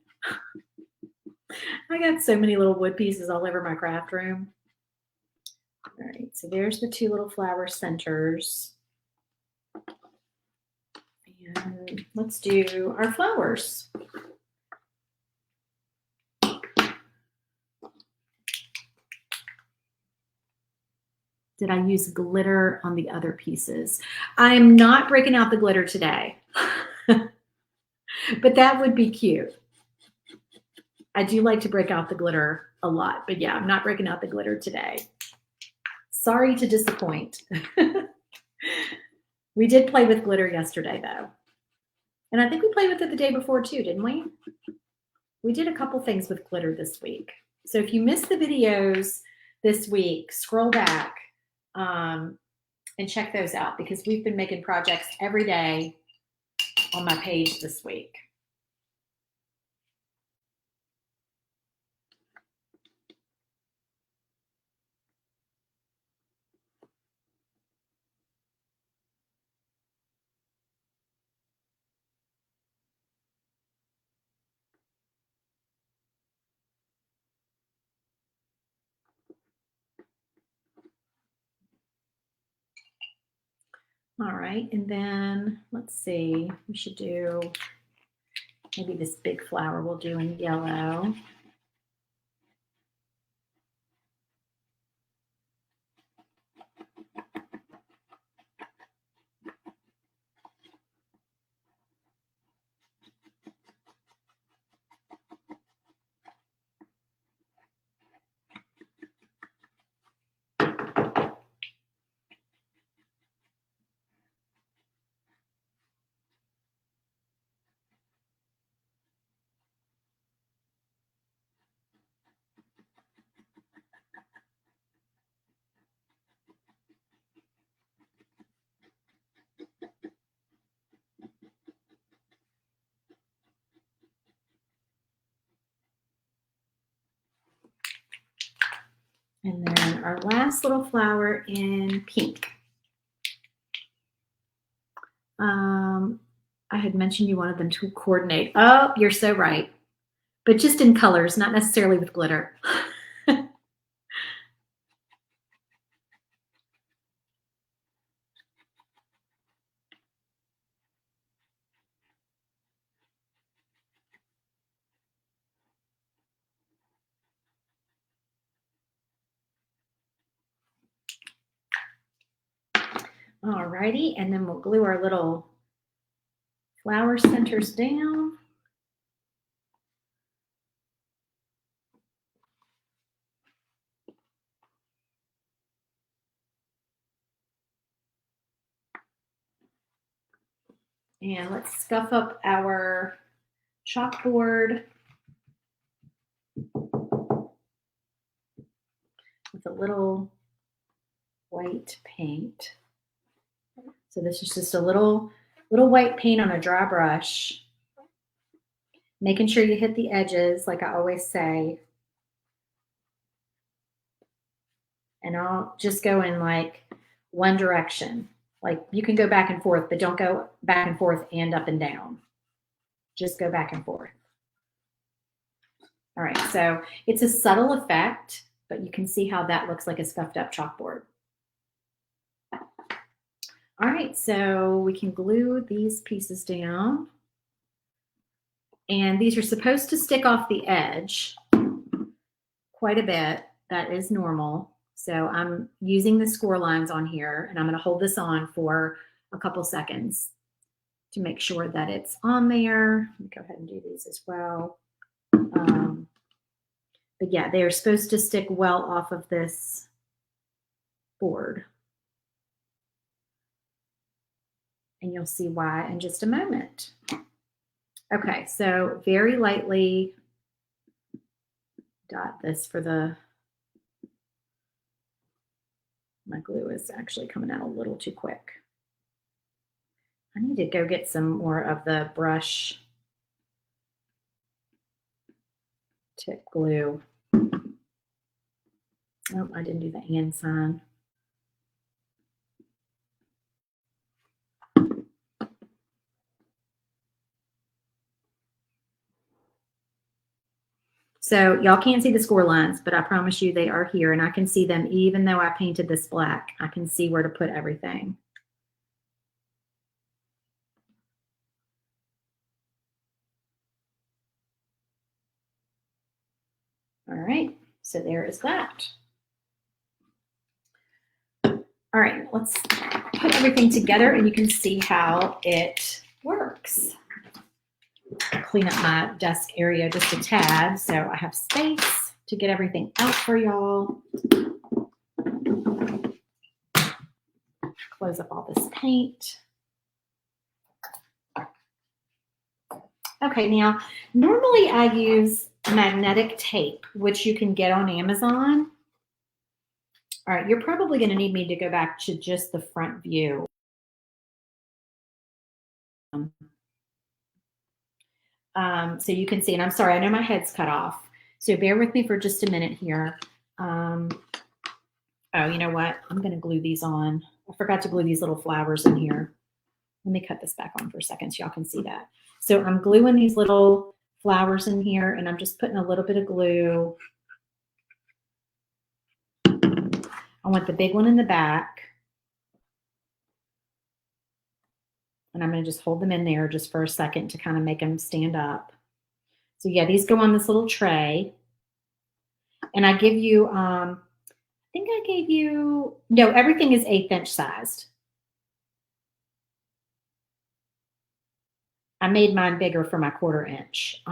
I got so many little wood pieces all over my craft room. All right, so there's the two little flower centers. And let's do our flowers. Did I use glitter on the other pieces? I am not breaking out the glitter today, but that would be cute. I do like to break out the glitter a lot, but yeah, I'm not breaking out the glitter today. Sorry to disappoint. We did play with glitter yesterday though. And I think we played with it the day before too, didn't we? We did a couple things with glitter this week. So if you missed the videos this week, scroll back and check those out because we've been making projects every day on my page this week. All right, and then let's see, we should do maybe this big flower we'll do in yellow. And then our last little flower in pink. I had mentioned you wanted them to coordinate. Oh, you're so right. But just in colors, not necessarily with glitter. All righty, and then we'll glue our little flower centers down. And let's scuff up our chalkboard with a little white paint. So this is just a little white paint on a dry brush. Making sure you hit the edges, like I always say. And I'll just go in like one direction. Like you can go back and forth, but don't go back and forth and up and down. Just go back and forth. All right, so it's a subtle effect, but you can see how that looks like a scuffed up chalkboard. All right, so we can glue these pieces down. And these are supposed to stick off the edge quite a bit. That is normal. So I'm using the score lines on here, and I'm going to hold this on for a couple seconds to make sure that it's on there. Let me go ahead and do these as well. But yeah, they're supposed to stick well off of this board. And you'll see why in just a moment. Okay, so very lightly dot this for the, my glue is actually coming out a little too quick. I need to go get some more of the brush tip glue. Oh, I didn't do the and sign. So y'all can't see the score lines, but I promise you they are here, and I can see them even though I painted this black. I can see where to put everything. All right, so there is that. All right, let's put everything together and you can see how it works. Clean up my desk area just a tad so I have space to get everything out for y'all. Close up all this paint. Okay, now normally I use magnetic tape, which you can get on Amazon. All right, you're probably going to need me to go back to just the front view. So you can see, and I'm sorry, I know my head's cut off. So bear with me for just a minute here. Oh, you know what? I'm going to glue these on. I forgot to glue these little flowers in here. Let me cut this back on for a second so y'all can see that. So I'm gluing these little flowers in here, and I'm just putting a little bit of glue. I want the big one in the back. And I'm going to just hold them in there just for a second to kind of make them stand up. So yeah, these go on this little tray. And I give you, I think I gave you, no, everything is 1/8 inch sized. I made mine bigger for my 1/4 inch,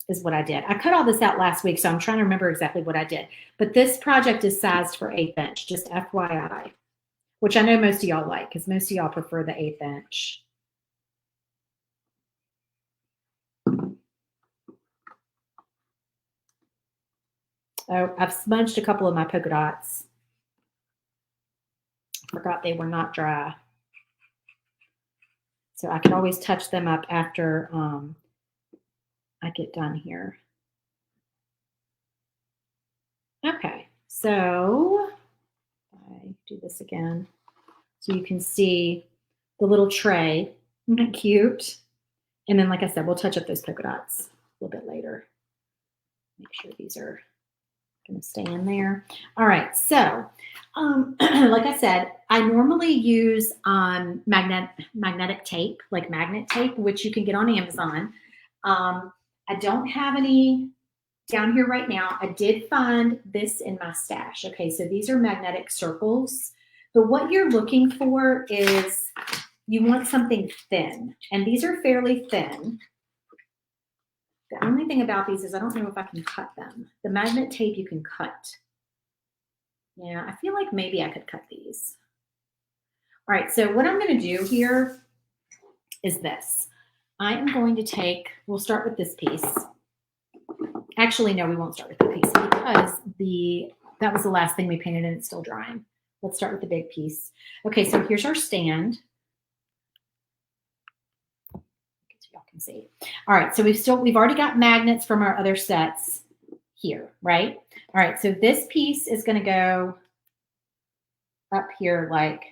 is what I did. I cut all this out last week, so I'm trying to remember exactly what I did. But this project is sized for 1/8 inch, just FYI, which I know most of y'all like because most of y'all prefer the 1/8 inch. Oh, I've smudged a couple of my polka dots. Forgot they were not dry. So I can always touch them up after I get done here. Okay, so I do this again. So you can see the little tray. Isn't that cute? And then, like I said, we'll touch up those polka dots a little bit later. Make sure these are going to stay in there. All right, so like I said, I normally use magnetic tape, like magnet tape, which you can get on Amazon. I don't have any down here right now. I did find this in my stash. Okay, so these are magnetic circles. But what you're looking for is you want something thin. And these are fairly thin. The only thing about these is I don't know if I can cut them. The magnet tape you can cut. Yeah, I feel like maybe I could cut these. All right, so what I'm going to do here is this. I am going to take, we'll start with this piece. Actually, no, we won't start with the piece because that was the last thing we painted and it's still drying. Let's start with the big piece. Okay, so here's our stand. So y'all can see. All right, so we've already got magnets from our other sets here, right? All right, so this piece is going to go up here like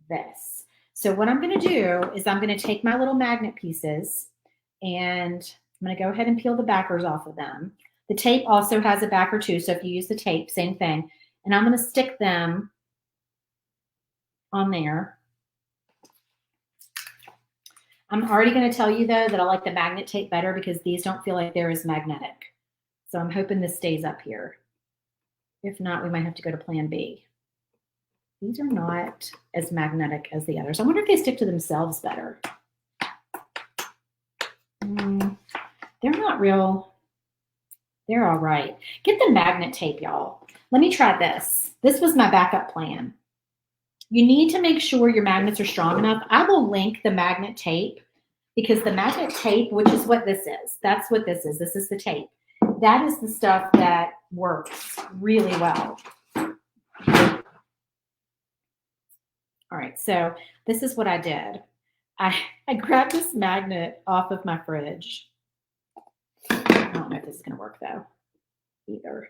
this. So what I'm going to do is I'm going to take my little magnet pieces and I'm going to go ahead and peel the backers off of them. The tape also has a backer too, so if you use the tape, same thing. And I'm going to stick them on there. I'm already going to tell you, though, that I like the magnet tape better because these don't feel like they're as magnetic. So I'm hoping this stays up here. If not, we might have to go to plan B. These are not as magnetic as the others. I wonder if they stick to themselves better. They're not real. They're all right. Get the magnet tape, y'all. Let me try this. This was my backup plan. You need to make sure your magnets are strong enough. I will link the magnet tape because the magnet tape, which is what this is, that's what this is. This is the tape. That is the stuff that works really well. All right, so this is what I did. I grabbed this magnet off of my fridge. I don't know if this is going to work, though, either.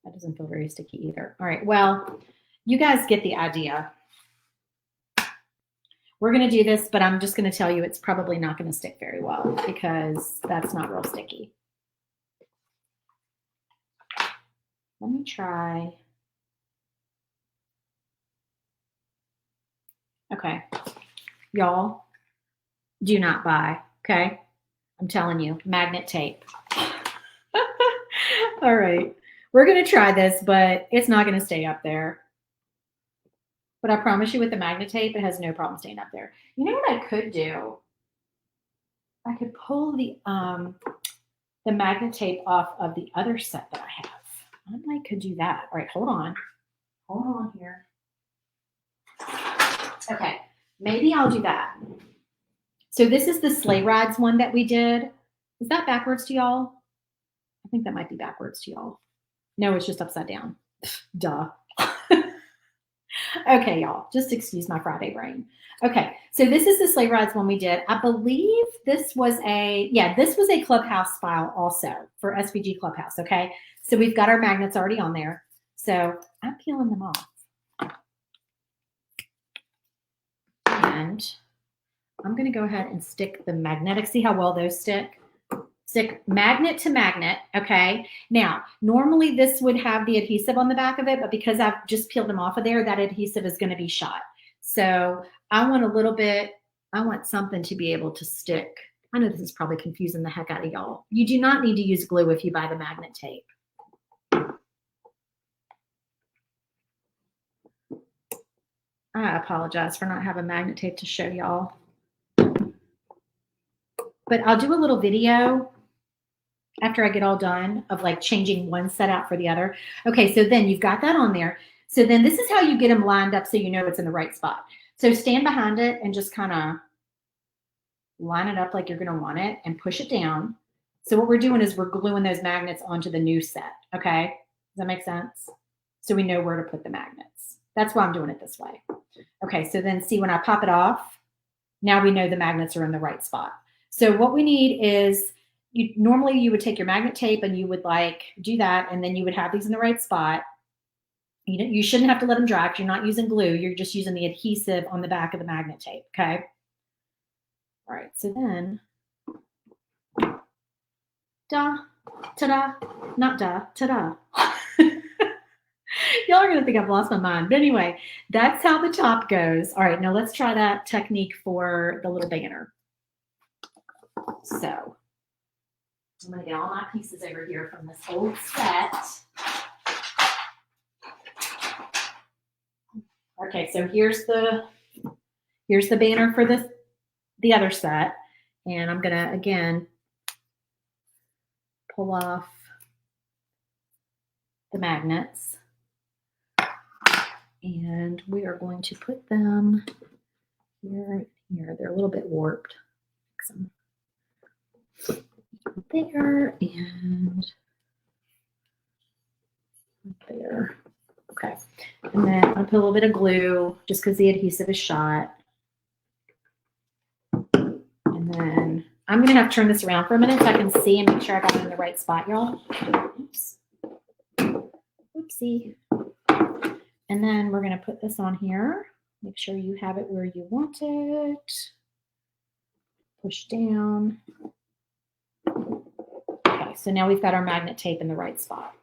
That doesn't feel very sticky either. All right, well, you guys get the idea. We're going to do this, but I'm just going to tell you it's probably not going to stick very well because that's not real sticky. Let me try. Okay, y'all, do not buy, okay? I'm telling you, magnet tape. All right, we're going to try this, but it's not going to stay up there. But I promise you with the magnet tape, it has no problem staying up there. You know what I could do? I could pull the magnet tape off of the other set that I have. I might could do that. All right, hold on. Hold on here. Okay, maybe I'll do that. So this is the sleigh rides one that we did. Is that backwards to y'all? I think that might be backwards to y'all. No, it's just upside down. Duh. Okay, y'all, just excuse my Friday brain. Okay, so this is the sleigh rides one we did. I believe this was this was a Clubhouse file also for SVG Clubhouse, okay? So we've got our magnets already on there. So I'm peeling them off. And I'm gonna go ahead and stick the magnetic, see how well those stick? Stick magnet to magnet, okay? Now, normally this would have the adhesive on the back of it, but because I've just peeled them off of there, that adhesive is gonna be shot. So I want something to be able to stick. I know this is probably confusing the heck out of y'all. You do not need to use glue if you buy the magnet tape. I apologize for not having magnet tape to show y'all. But I'll do a little video after I get all done of like changing one set out for the other. Okay, so then you've got that on there. So then this is how you get them lined up so you know it's in the right spot. So stand behind it and just kind of line it up like you're going to want it and push it down. So what we're doing is we're gluing those magnets onto the new set, okay? Does that make sense? So we know where to put the magnets. That's why I'm doing it this way. Okay, so then see when I pop it off, now we know the magnets are in the right spot. So what we need is, normally you would take your magnet tape and you would like do that, and then you would have these in the right spot. You shouldn't have to let them dry because you're not using glue. You're just using the adhesive on the back of the magnet tape, okay? All right, so then, ta-da, not da, ta-da. Y'all are gonna think I've lost my mind. But anyway, that's how the top goes. All right, now let's try that technique for the little banner. So I'm gonna get all my pieces over here from this old set. Okay, so here's the banner for the other set. And I'm gonna again pull off the magnets. And we are going to put them here. They're a little bit warped. There and there. Okay. And then I'll put a little bit of glue just because the adhesive is shot. And then I'm going to have to turn this around for a minute so I can see and make sure I got it in the right spot, y'all. Oops. Oopsie. And then we're going to put this on here. Make sure you have it where you want it. Push down. Okay, so now we've got our magnet tape in the right spot.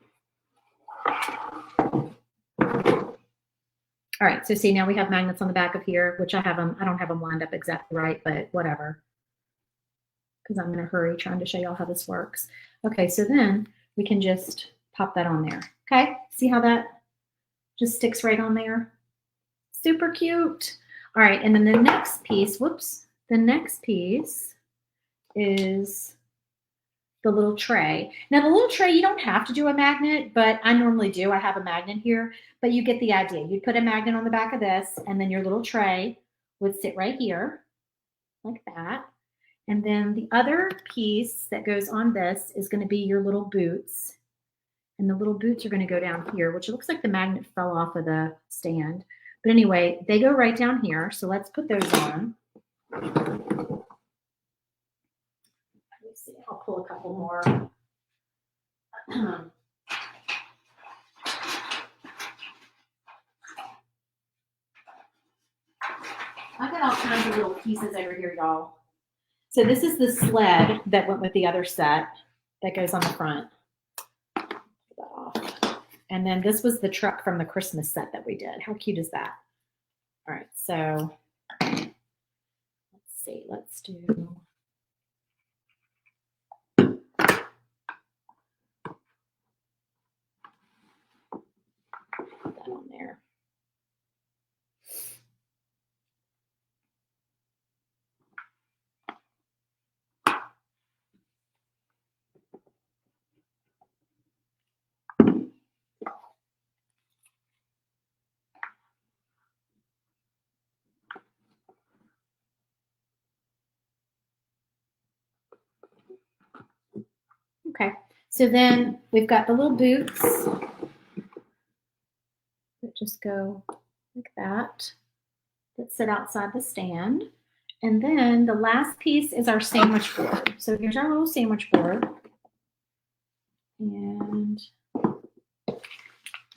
All right, so see, now we have magnets on the back of here, which I don't have them lined up exactly right, but whatever. Because I'm in a hurry trying to show y'all how this works. Okay, so then we can just pop that on there. Okay, see how that just sticks right on there? Super cute. All right, and then the next piece, the next piece is the little tray. Now the little tray, you don't have to do a magnet, but I normally do. I have a magnet here, but you get the idea. You'd put a magnet on the back of this, and then your little tray would sit right here, like that. And then the other piece that goes on this is going to be your little boots. And the little boots are going to go down here, which it looks like the magnet fell off of the stand. But anyway, they go right down here. So let's put those on. Let me see. I'll pull a couple more. I got all kinds of little pieces over here, y'all. So this is the sled that went with the other set that goes on the front. Put that off. And then this was the truck from the Christmas set that we did. How cute is that? All right, so let's see. Let's do. Put that on there. Okay, so then we've got the little boots that just go like that sit outside the stand. And then the last piece is our sandwich board. So here's our little sandwich board. And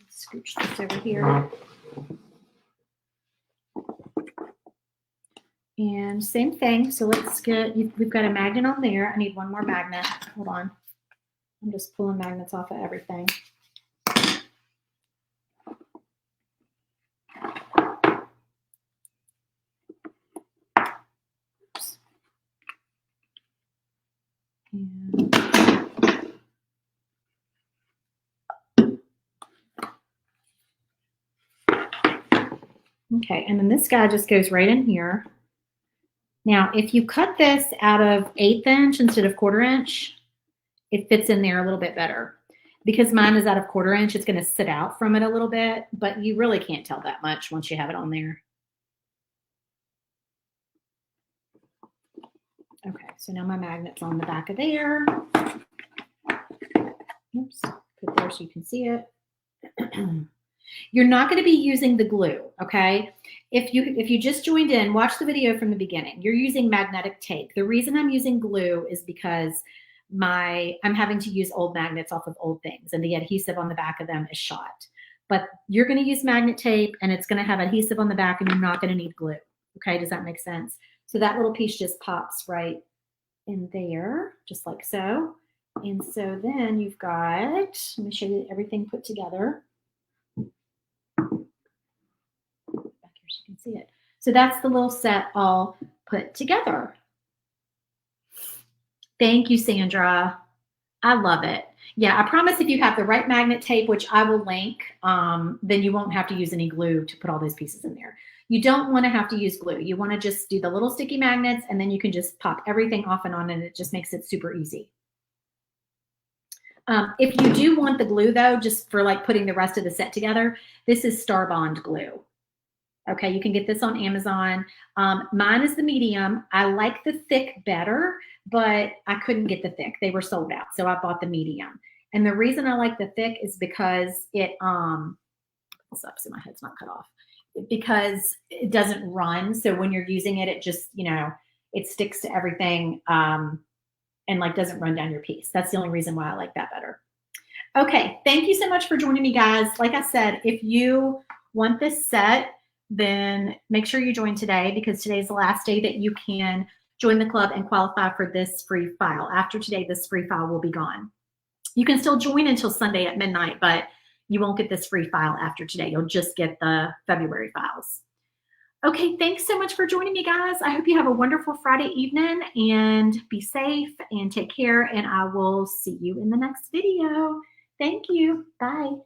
scooch this over here. And same thing. So let's get, we've got a magnet on there. I need one more magnet. Hold on. I'm just pulling magnets off of everything. Oops. And okay, and then this guy just goes right in here. Now, if you cut this out of 1/8 inch instead of 1/4 inch, it fits in there a little bit better. Because mine is out of 1/4 inch, it's going to sit out from it a little bit, but you really can't tell that much once you have it on there. Okay, so now my magnet's on the back of there. Oops, put there so you can see it. You're not going to be using the glue, okay? If you just joined in, watch the video from the beginning. You're using magnetic tape. The reason I'm using glue is because I'm having to use old magnets off of old things, and the adhesive on the back of them is shot. But you're going to use magnet tape, and it's going to have adhesive on the back, and you're not going to need glue. Okay, does that make sense? So that little piece just pops right in there, just like so. And so then you've got, let me show you everything put together. Back here so you can see it. So that's the little set all put together. Thank you, Sandra. I love it. Yeah, I promise if you have the right magnet tape, which I will link, then you won't have to use any glue to put all those pieces in there. You don't want to have to use glue. You want to just do the little sticky magnets, and then you can just pop everything off and on, and it just makes it super easy. If you do want the glue, though, just for like putting the rest of the set together, this is Starbond glue. Okay, you can get this on Amazon. Mine is the medium. I like the thick better, but I couldn't get the thick. They were sold out, so I bought the medium. And the reason I like the thick is because it, what's up, so my head's not cut off, because it doesn't run. So when you're using it, it just, you know, it sticks to everything and like doesn't run down your piece. That's the only reason why I like that better. Okay, thank you so much for joining me, guys. Like I said, if you want this set, then make sure you join today, because today's the last day that you can join the club and qualify for this free file. After today, this free file will be gone. You can still join until Sunday at midnight, but you won't get this free file after today. You'll just get the February files. Okay, thanks so much for joining me, guys. I hope you have a wonderful Friday evening, and be safe and take care, and I will see you in the next video. Thank you. Bye.